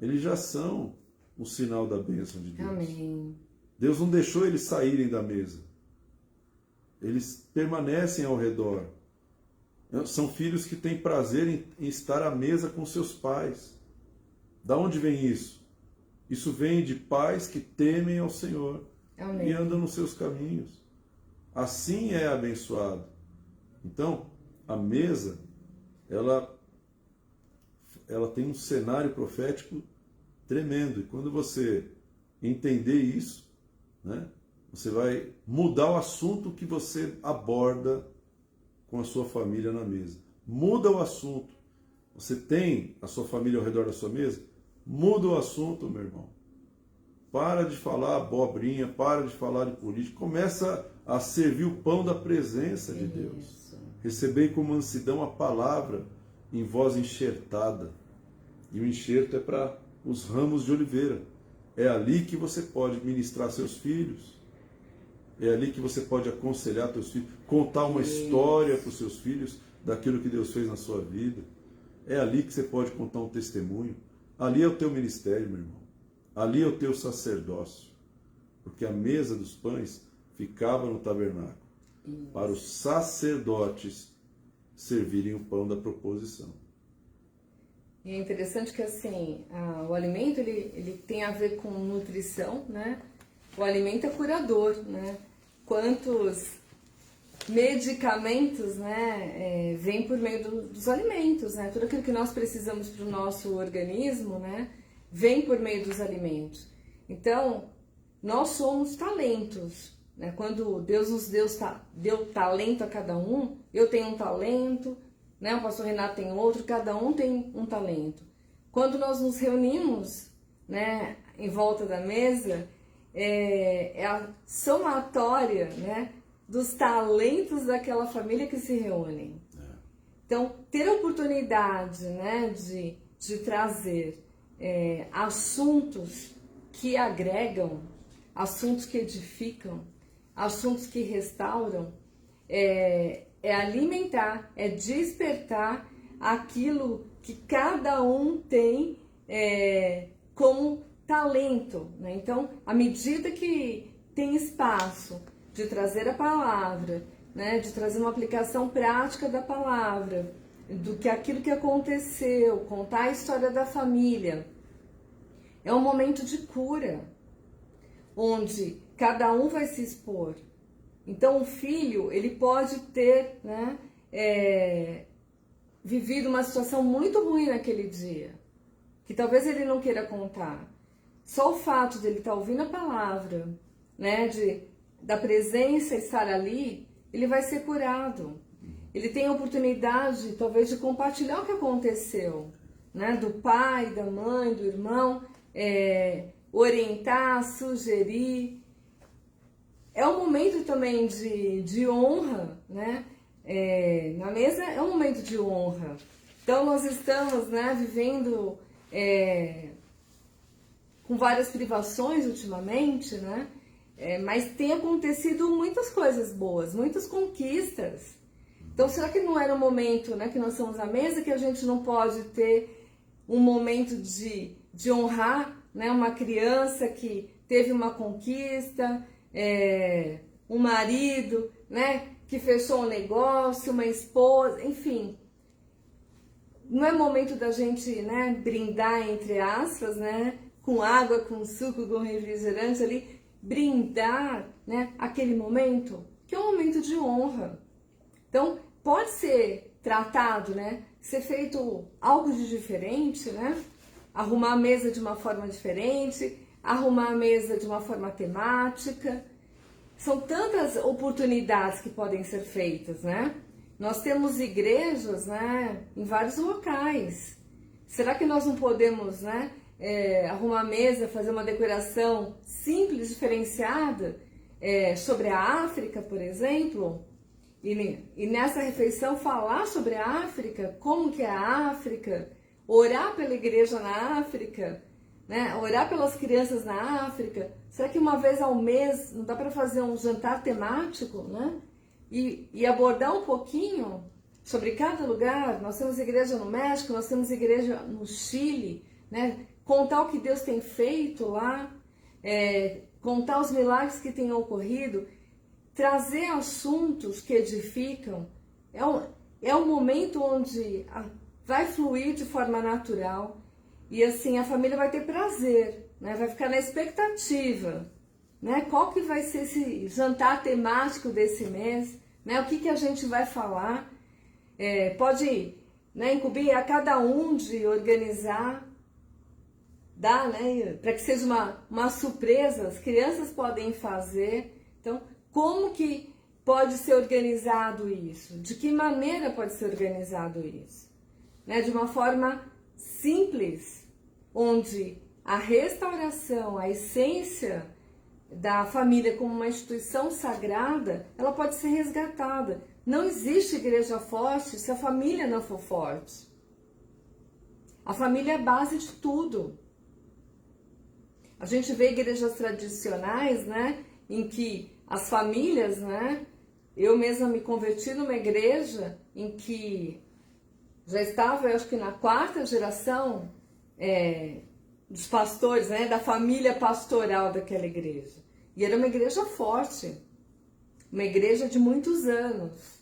eles já são um sinal da bênção de Deus. Amém. Deus não deixou eles saírem da mesa. Eles permanecem ao redor. São filhos que têm prazer em estar à mesa com seus pais. Da onde vem isso? Isso vem de pais que temem ao Senhor. Amém. E andam nos seus caminhos. Assim é abençoado. Então, a mesa, ela tem um cenário profético tremendo. E quando você entender isso, né, você vai mudar o assunto que você aborda com a sua família na mesa. Muda o assunto. Você tem a sua família ao redor da sua mesa? Muda o assunto, meu irmão. Para de falar abobrinha, para de falar de política. Começa a servir o pão da presença de Deus. Recebei com mansidão a palavra em voz enxertada. E o enxerto é para os ramos de oliveira. É ali que você pode ministrar seus filhos. É ali que você pode aconselhar seus filhos, contar uma história para os seus filhos daquilo que Deus fez na sua vida. É ali que você pode contar um testemunho. Ali é o teu ministério, meu irmão. Ali é o teu sacerdócio. Porque a mesa dos pães ficava no tabernáculo para os sacerdotes servirem o pão da proposição. E é interessante que assim, o alimento ele tem a ver com nutrição, né? O alimento é curador, né? Quantos medicamentos, né, vêm por meio dos alimentos, né? Tudo aquilo que nós precisamos para o nosso organismo, né, vem por meio dos alimentos. Então, nós somos talentos, né? Quando Deus nos deu talento a cada um, eu tenho um talento, né? O pastor Renato tem outro, cada um tem um talento. Quando nós nos reunimos, né, em volta da mesa, é a somatória, né, dos talentos daquela família que se reúnem. Então, ter a oportunidade, né, de trazer assuntos que agregam, assuntos que edificam, assuntos que restauram, é alimentar, é despertar aquilo que cada um tem como talento, né? Então, à medida que tem espaço de trazer a palavra, né, de trazer uma aplicação prática da palavra, do que aquilo que aconteceu, contar a história da família, é um momento de cura, onde cada um vai se expor. Então, o filho, ele pode ter, né, vivido uma situação muito ruim naquele dia, que talvez ele não queira contar. Só o fato de ele estar ouvindo a palavra, né, da presença estar ali, ele vai ser curado. Ele tem a oportunidade, talvez, de compartilhar o que aconteceu, né, do pai, da mãe, do irmão, orientar, sugerir. É um momento também de honra, né? Na mesa é um momento de honra. Então, nós estamos, né, vivendo com várias privações ultimamente, né? Mas tem acontecido muitas coisas boas, muitas conquistas. Então, será que não era um momento, né, que nós estamos à mesa, que a gente não pode ter um momento de honrar, né, uma criança que teve uma conquista, um marido, né, que fechou um negócio, uma esposa, enfim. Não é momento da gente, né, brindar, entre aspas, né, com água, com suco, com refrigerante ali, brindar, né, aquele momento, que é um momento de honra. Então, pode ser tratado, né, ser feito algo de diferente, né, arrumar a mesa de uma forma diferente, arrumar a mesa de uma forma temática. São tantas oportunidades que podem ser feitas, né? Nós temos igrejas, né, em vários locais. Será que nós não podemos, né, arrumar a mesa, fazer uma decoração simples, diferenciada, sobre a África, por exemplo? e nessa refeição falar sobre a África, como que é a África, orar pela igreja na África, né? Orar pelas crianças na África. Será que uma vez ao mês não dá para fazer um jantar temático, né? E abordar um pouquinho sobre cada lugar? Nós temos igreja no México, nós temos igreja no Chile, né? Contar o que Deus tem feito lá, contar os milagres que têm ocorrido, trazer assuntos que edificam. É um momento onde vai fluir de forma natural e assim a família vai ter prazer, né? Vai ficar na expectativa, né? Qual que vai ser esse jantar temático desse mês, né? O que a gente vai falar? Pode, né, incumbir a cada um de organizar, né, para que seja uma surpresa. As crianças podem fazer. Então, como que pode ser organizado isso? De que maneira pode ser organizado isso? Né, de uma forma simples, onde a restauração, a essência da família como uma instituição sagrada, ela pode ser resgatada. Não existe igreja forte se a família não for forte. A família é a base de tudo. A gente vê igrejas tradicionais, né, em que as famílias, né, eu mesma me converti numa igreja em que já estava, eu acho que na 4ª geração dos pastores, né, da família pastoral daquela igreja. E era uma igreja forte, uma igreja de muitos anos,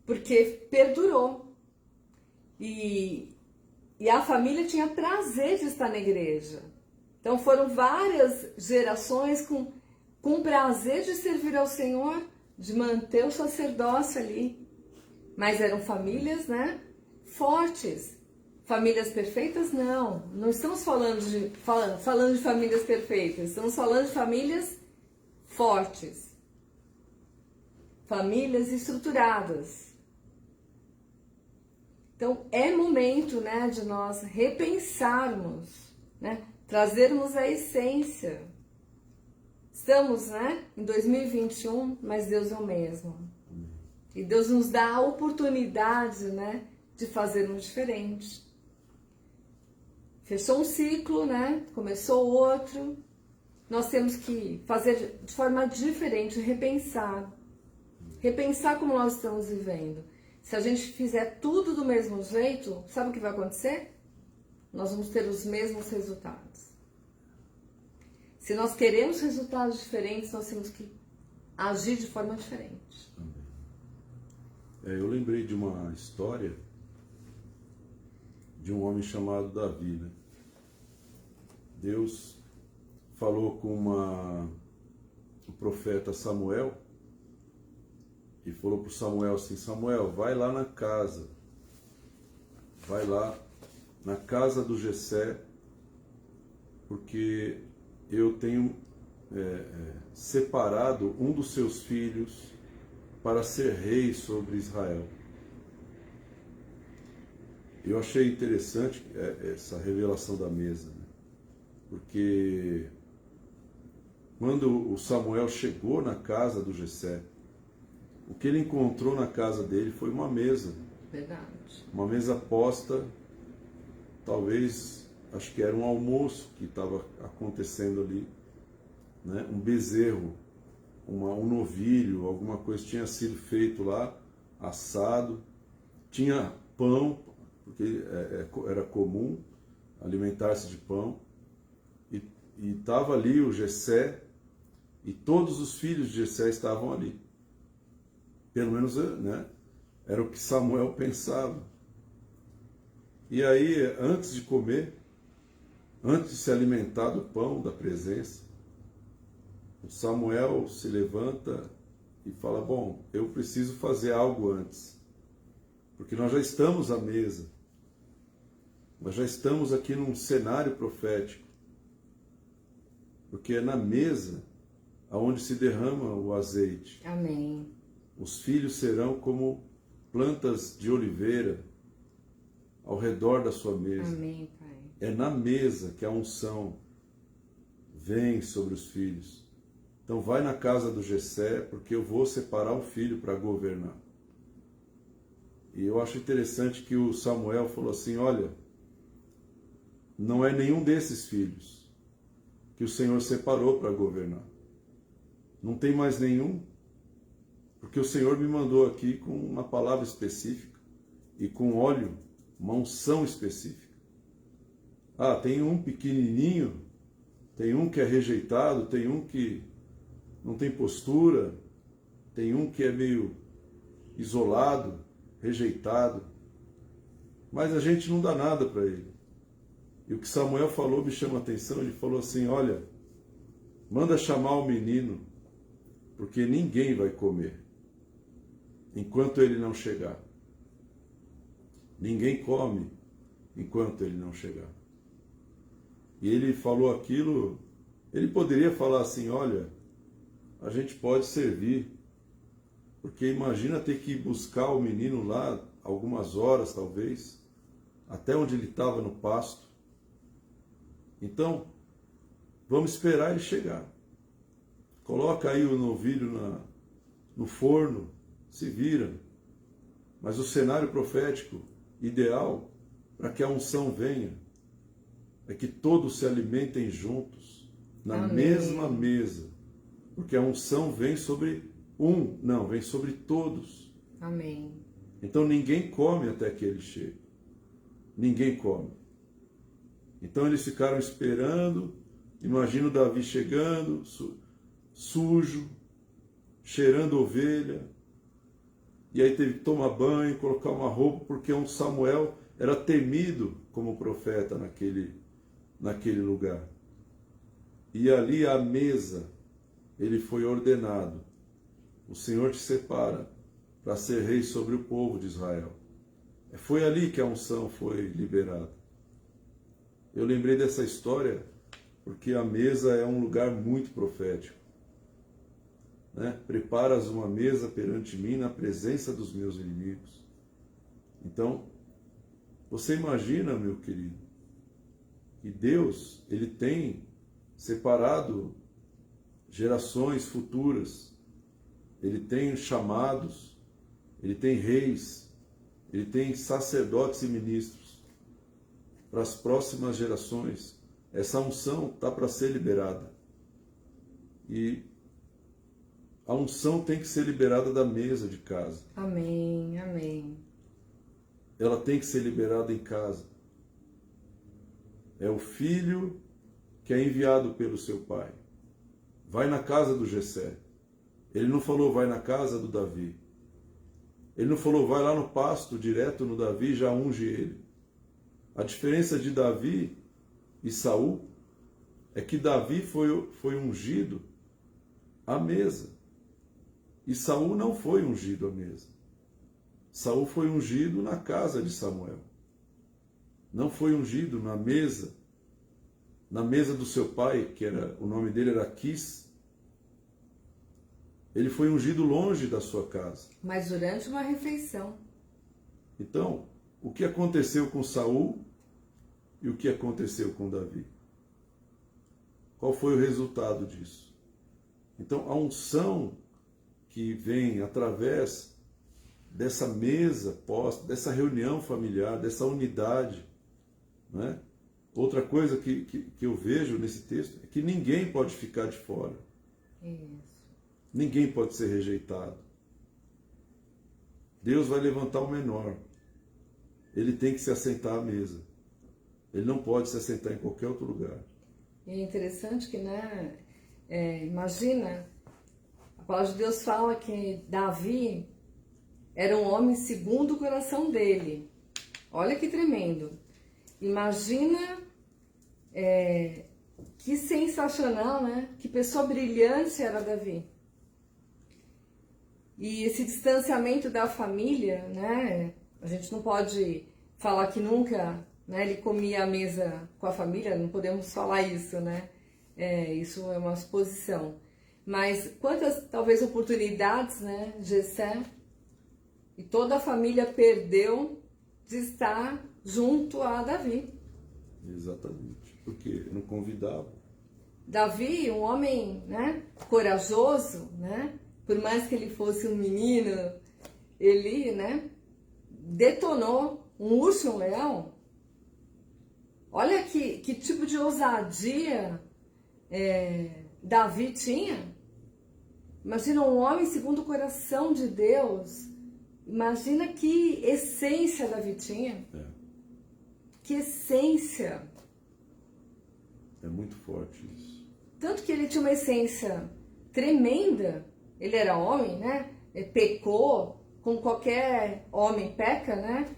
porque perdurou. E a família tinha prazer de estar na igreja. Então foram várias gerações com prazer de servir ao Senhor, de manter o sacerdócio ali. Mas eram famílias, né, fortes. Famílias perfeitas? Não estamos falando de famílias perfeitas, estamos falando de famílias fortes. Famílias estruturadas. Então é momento, né, de nós repensarmos, né, trazermos a essência. Estamos, né, em 2021, mas Deus é o mesmo. E Deus nos dá a oportunidade, né, de fazermos diferente. Fechou um ciclo, né, começou outro. Nós temos que fazer de forma diferente, repensar. Repensar como nós estamos vivendo. Se a gente fizer tudo do mesmo jeito, sabe o que vai acontecer? Nós vamos ter os mesmos resultados. Se nós queremos resultados diferentes, nós temos que agir de forma diferente. Eu lembrei de uma história de um homem chamado Davi, né? Deus falou com o profeta Samuel e falou para Samuel assim: Samuel, vai lá na casa, vai lá na casa do Jessé, porque eu tenho separado um dos seus filhos para ser rei sobre Israel. Eu achei interessante essa revelação da mesa, né? Porque quando o Samuel chegou na casa do Jessé, o que ele encontrou na casa dele foi uma mesa. Verdade. Uma mesa posta, talvez, acho que era um almoço que estava acontecendo ali, né? Um bezerro, um novilho, alguma coisa tinha sido feito lá, assado, tinha pão, porque era comum alimentar-se de pão, e estava ali o Jessé, e todos os filhos de Jessé estavam ali. Pelo menos, né, era o que Samuel pensava. E aí, antes de comer, antes de se alimentar do pão da presença, o Samuel se levanta e fala: bom, eu preciso fazer algo antes, porque nós já estamos à mesa, nós já estamos aqui num cenário profético, porque é na mesa aonde se derrama o azeite. Amém. Os filhos serão como plantas de oliveira ao redor da sua mesa. Amém, Pai. É na mesa que a unção vem sobre os filhos. Então vai na casa do Jessé, porque eu vou separar um filho para governar. E eu acho interessante que o Samuel falou assim, olha, não é nenhum desses filhos que o Senhor separou para governar. Não tem mais nenhum, porque o Senhor me mandou aqui com uma palavra específica e com óleo, uma unção específica. Ah, tem um pequenininho, tem um que é rejeitado, tem um que não tem postura, tem um que é meio isolado, rejeitado, mas a gente não dá nada para ele. E o que Samuel falou me chama a atenção, ele falou assim, olha, manda chamar o menino, porque ninguém vai comer enquanto ele não chegar. Ninguém come enquanto ele não chegar. E ele falou aquilo, ele poderia falar assim, olha, a gente pode servir, porque imagina ter que buscar o menino lá algumas horas, talvez, até onde ele estava no pasto. Então, vamos esperar ele chegar. Coloca aí o novilho no forno, se vira. Mas o cenário profético ideal para que a unção venha é que todos se alimentem juntos, na Amém. mesma mesa. Porque a unção vem sobre vem sobre todos. Amém. Então ninguém come até que ele chegue. Ninguém come. Então eles ficaram esperando, imagino Davi chegando, sujo, cheirando ovelha, e aí teve que tomar banho, colocar uma roupa, porque um Samuel era temido como profeta naquele lugar. E ali à mesa, ele foi ordenado, o Senhor te separa para ser rei sobre o povo de Israel. Foi ali que a unção foi liberada. Eu lembrei dessa história porque a mesa é um lugar muito profético. Né? Preparas uma mesa perante mim na presença dos meus inimigos. Então, você imagina, meu querido, que Deus, ele tem separado gerações futuras, ele tem chamados, ele tem reis, ele tem sacerdotes e ministros para as próximas gerações. Essa unção está para ser liberada. E a unção tem que ser liberada da mesa de casa. Amém, amém. Ela tem que ser liberada em casa. É o filho que é enviado pelo seu pai. Vai na casa do Jessé. Ele não falou vai na casa do Davi. Ele não falou vai lá no pasto direto no Davi e já unge ele. A diferença de Davi e Saul é que Davi foi ungido à mesa. E Saul não foi ungido à mesa. Saul foi ungido na casa de Samuel. Não foi ungido na mesa do seu pai, o nome dele era Quis. Ele foi ungido longe da sua casa. Mas durante uma refeição. Então, o que aconteceu com Saul e o que aconteceu com Davi? Qual foi o resultado disso? Então, a unção que vem através dessa mesa posta, dessa reunião familiar, dessa unidade, né? Outra coisa que eu vejo nesse texto é que ninguém pode ficar de fora. Isso. Ninguém pode ser rejeitado. Deus vai levantar o menor. Ele tem que se assentar à mesa. Ele não pode se assentar em qualquer outro lugar. E é interessante que, né, imagina, a palavra de Deus fala que Davi era um homem segundo o coração dele. Olha que tremendo. Imagina que sensacional, né? Que pessoa brilhante era Davi. E esse distanciamento da família, né? A gente não pode falar que nunca, né, ele comia à mesa com a família, não podemos falar isso, né? Isso é uma suposição. Mas quantas, talvez, oportunidades, né, Jessé e toda a família perdeu de estar junto a Davi. Exatamente. Porque não convidava. Davi, um homem, né, corajoso, né, por mais que ele fosse um menino, ele, né, detonou um urso e um leão. Olha que tipo de ousadia Davi tinha. Imagina um homem segundo o coração de Deus. Imagina que essência Davi tinha. Que essência. É muito forte isso. Tanto que ele tinha uma essência tremenda. Ele era homem, né? Ele pecou, como qualquer homem peca, né?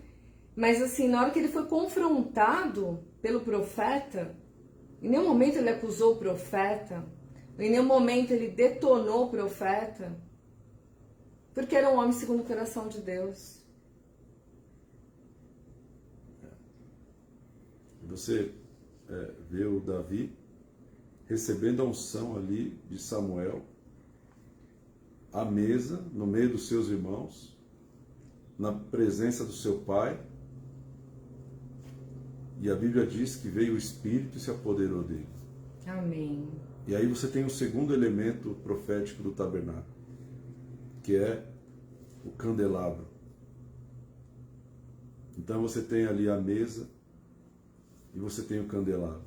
Mas assim, na hora que ele foi confrontado pelo profeta, em nenhum momento ele acusou o profeta, em nenhum momento ele detonou o profeta, porque era um homem segundo o coração de Deus. Você vê o Davi recebendo a unção ali de Samuel, à mesa, no meio dos seus irmãos, na presença do seu pai, e a Bíblia diz que veio o Espírito e se apoderou dele. Amém. E aí você tem o segundo elemento profético do tabernáculo, que é o candelabro. Então você tem ali a mesa e você tem o candelabro.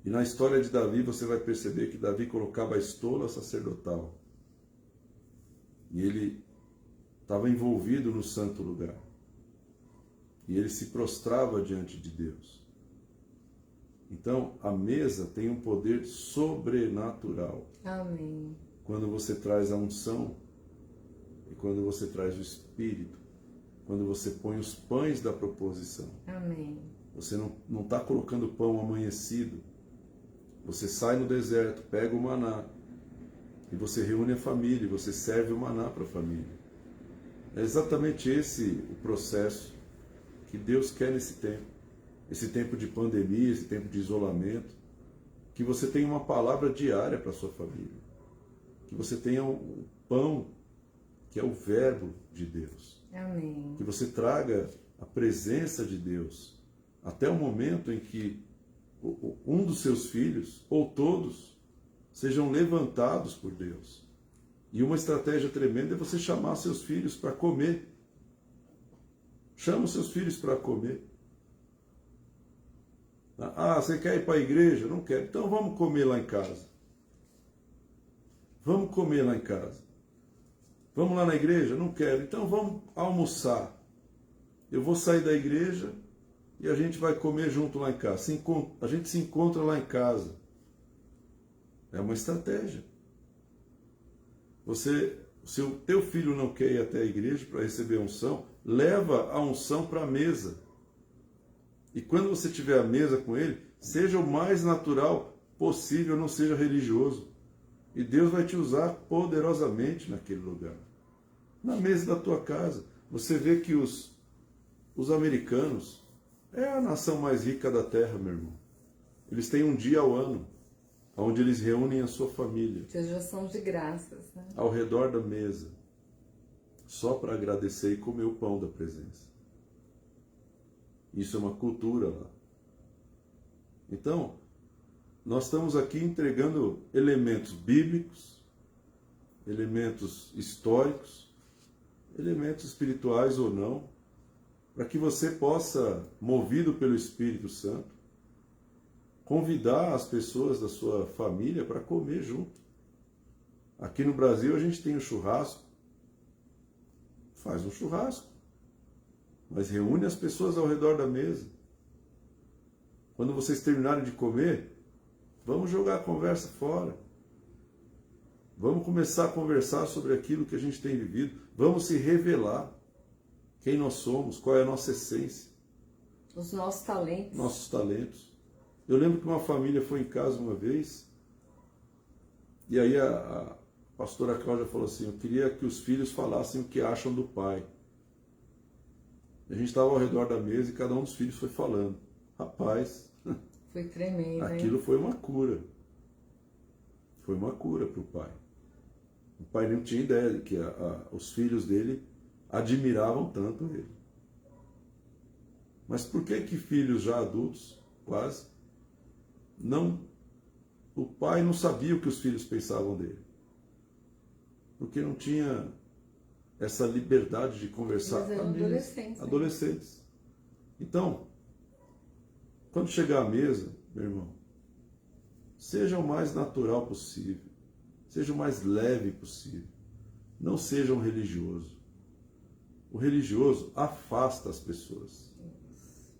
E na história de Davi você vai perceber que Davi colocava a estola sacerdotal. E ele estava envolvido no santo lugar. E ele se prostrava diante de Deus. Então, a mesa tem um poder sobrenatural. Amém. Quando você traz a unção e quando você traz o Espírito, quando você põe os pães da proposição. Amém. Você não está colocando pão amanhecido. Você sai no deserto, pega o maná e você reúne a família, e você serve o maná para a família. É exatamente esse o processo que Deus quer nesse tempo. Esse tempo de pandemia, esse tempo de isolamento, que você tenha uma palavra diária para a sua família. Que você tenha um pão, que é o verbo de Deus. Amém. Que você traga a presença de Deus até o momento em que um dos seus filhos, ou todos, sejam levantados por Deus. E uma estratégia tremenda é você chamar seus filhos para comer. Chama os seus filhos para comer. Ah, você quer ir para a igreja? Não quero. Então vamos comer lá em casa. Vamos comer lá em casa. Vamos lá na igreja? Não quero. Então vamos almoçar. Eu vou sair da igreja e a gente vai comer junto lá em casa. A gente se encontra lá em casa. É uma estratégia. Se o teu filho não quer ir até a igreja para receber a unção, leva a unção para a mesa. E quando você tiver a mesa com ele, seja o mais natural possível, não seja religioso. E Deus vai te usar poderosamente naquele lugar. Na mesa da tua casa. Você vê que os americanos é a nação mais rica da terra, meu irmão. Eles têm um dia ao ano, onde eles reúnem a sua família. São de graças, né? Ao redor da mesa. Só para agradecer e comer o pão da presença. Isso é uma cultura lá. Então, nós estamos aqui entregando elementos bíblicos, elementos históricos, elementos espirituais ou não, para que você possa, movido pelo Espírito Santo, convidar as pessoas da sua família para comer junto. Aqui no Brasil a gente tem o churrasco. Faz um churrasco. Mas reúne as pessoas ao redor da mesa. Quando vocês terminarem de comer, vamos jogar a conversa fora. Vamos começar a conversar sobre aquilo que a gente tem vivido. Vamos se revelar. Quem nós somos, qual é a nossa essência. Os nossos talentos. Nossos talentos. Eu lembro que uma família foi em casa uma vez, e aí a pastora Cláudia falou assim, eu queria que os filhos falassem o que acham do pai. A gente estava ao redor da mesa e cada um dos filhos foi falando. Rapaz, foi tremendo, aquilo hein? foi uma cura. Foi uma cura para o pai. O pai não tinha ideia de que os filhos dele admiravam tanto ele. Mas por que filhos já adultos, quase, não o pai não sabia o que os filhos pensavam dele. Porque não tinha essa liberdade de conversar. Mas eram adolescentes. Adolescentes. Então, quando chegar à mesa, meu irmão, seja o mais natural possível. Seja o mais leve possível. Não seja um religioso. O religioso afasta as pessoas.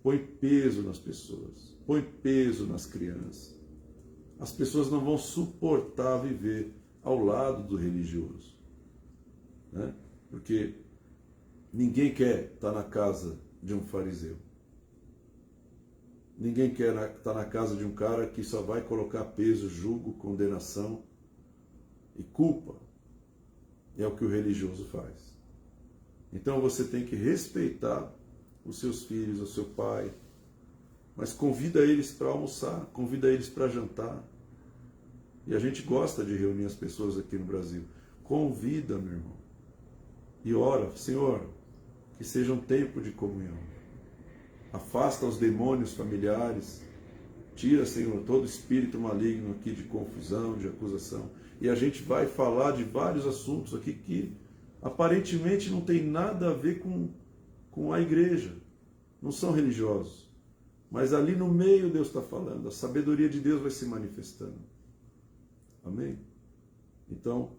Põe peso nas pessoas. Põe peso nas crianças. As pessoas não vão suportar viver ao lado do religioso. Né? Porque ninguém quer estar na casa de um fariseu. Ninguém quer estar na casa de um cara que só vai colocar peso, julgo, condenação e culpa. É o que o religioso faz. Então você tem que respeitar os seus filhos, o seu pai, mas convida eles para almoçar, convida eles para jantar. E a gente gosta de reunir as pessoas aqui no Brasil. Convida, meu irmão. E ora, Senhor, que seja um tempo de comunhão. Afasta os demônios familiares. Tira, Senhor, todo espírito maligno aqui de confusão, de acusação. E a gente vai falar de vários assuntos aqui que aparentemente não tem nada a ver com a igreja. Não são religiosos. Mas ali no meio Deus está falando. A sabedoria de Deus vai se manifestando. Amém? Então,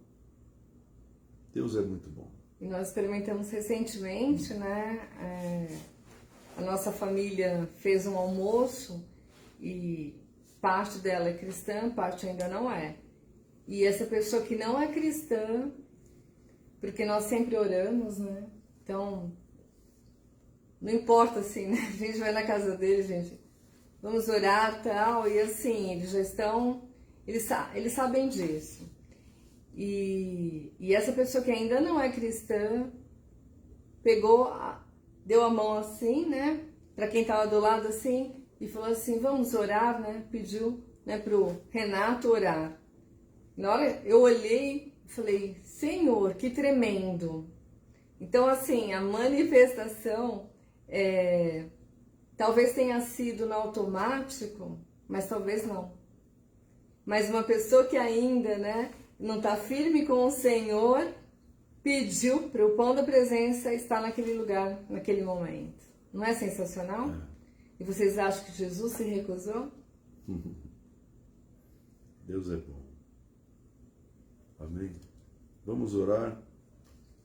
Deus é muito bom. E nós experimentamos recentemente, né? A nossa família fez um almoço e parte dela é cristã, parte ainda não é. E essa pessoa que não é cristã, porque nós sempre oramos, né? Então, não importa assim, né? A gente vai na casa dele, gente, vamos orar e tal, e assim, eles já estão, eles sabem disso. E essa pessoa que ainda não é cristã, pegou, deu a mão assim, né? Para quem estava do lado assim, e falou assim, vamos orar, né? Pediu, né, pro Renato orar. Na hora eu olhei e falei, Senhor, que tremendo. Então, assim, a manifestação talvez tenha sido no automático, mas talvez não. Mas uma pessoa que ainda, né, não está firme com o Senhor, pediu para o pão da presença estar naquele lugar, naquele momento. Não é sensacional? É. E vocês acham que Jesus se recusou? Deus é bom. Amém? Vamos orar.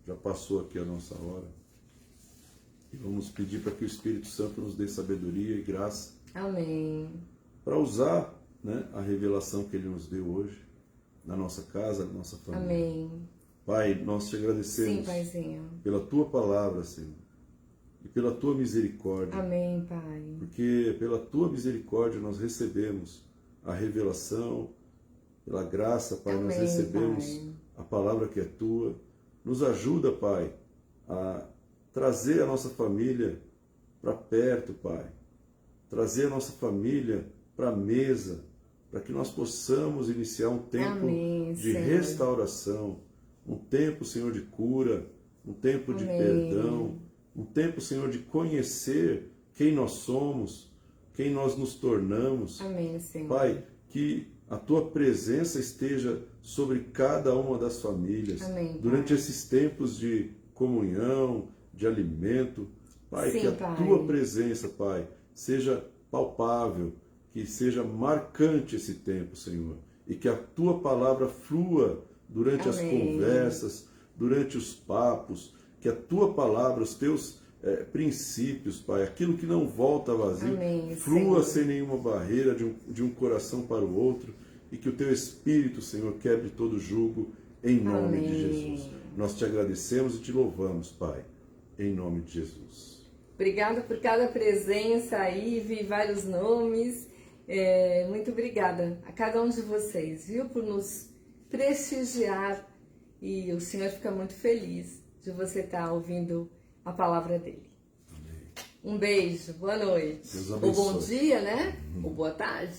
Já passou aqui a nossa hora. E vamos pedir para que o Espírito Santo nos dê sabedoria e graça. Amém. Para usar, né, a revelação que Ele nos deu hoje, na nossa casa, na nossa família. Amém. Pai, nós te agradecemos. Sim, Paizinho. Pela Tua palavra, Senhor. E pela Tua misericórdia. Amém, Pai. Porque pela Tua misericórdia nós recebemos a revelação, pela graça, Pai, Amém, nós recebemos Pai. a palavra que é Tua. Nos ajuda, Pai, a trazer a nossa família para perto, Pai. Trazer a nossa família para a mesa, para que nós possamos iniciar um tempo Amém, de Senhor. restauração, um tempo, Senhor, de cura, um tempo de Amém. perdão, um tempo, Senhor, de conhecer quem nós somos, quem nós nos tornamos. Amém, Senhor. Pai, que a Tua presença esteja sobre cada uma das famílias. Amém, durante Pai. esses tempos de comunhão, de alimento. Pai, Sim, que a Pai. Tua presença, Pai, seja palpável, que seja marcante esse tempo, Senhor. E que a Tua palavra flua durante as Amém. conversas, durante os papos, que a Tua palavra, os Teus princípios, Pai, aquilo que não volta vazio, Amém, flua Senhor. sem nenhuma barreira de um coração para o outro, e que o Teu Espírito, Senhor, quebre todo jugo, em nome de Amém. Jesus. Nós te agradecemos e te louvamos, Pai, em nome de Jesus. Obrigada por cada presença aí, vi vários nomes. Muito obrigada a cada um de vocês, viu? Por nos prestigiar. E o Senhor fica muito feliz de você estar ouvindo a palavra dele. Amém. Um beijo, boa noite. Deus Ou abençoe. bom dia, né? Ou boa tarde.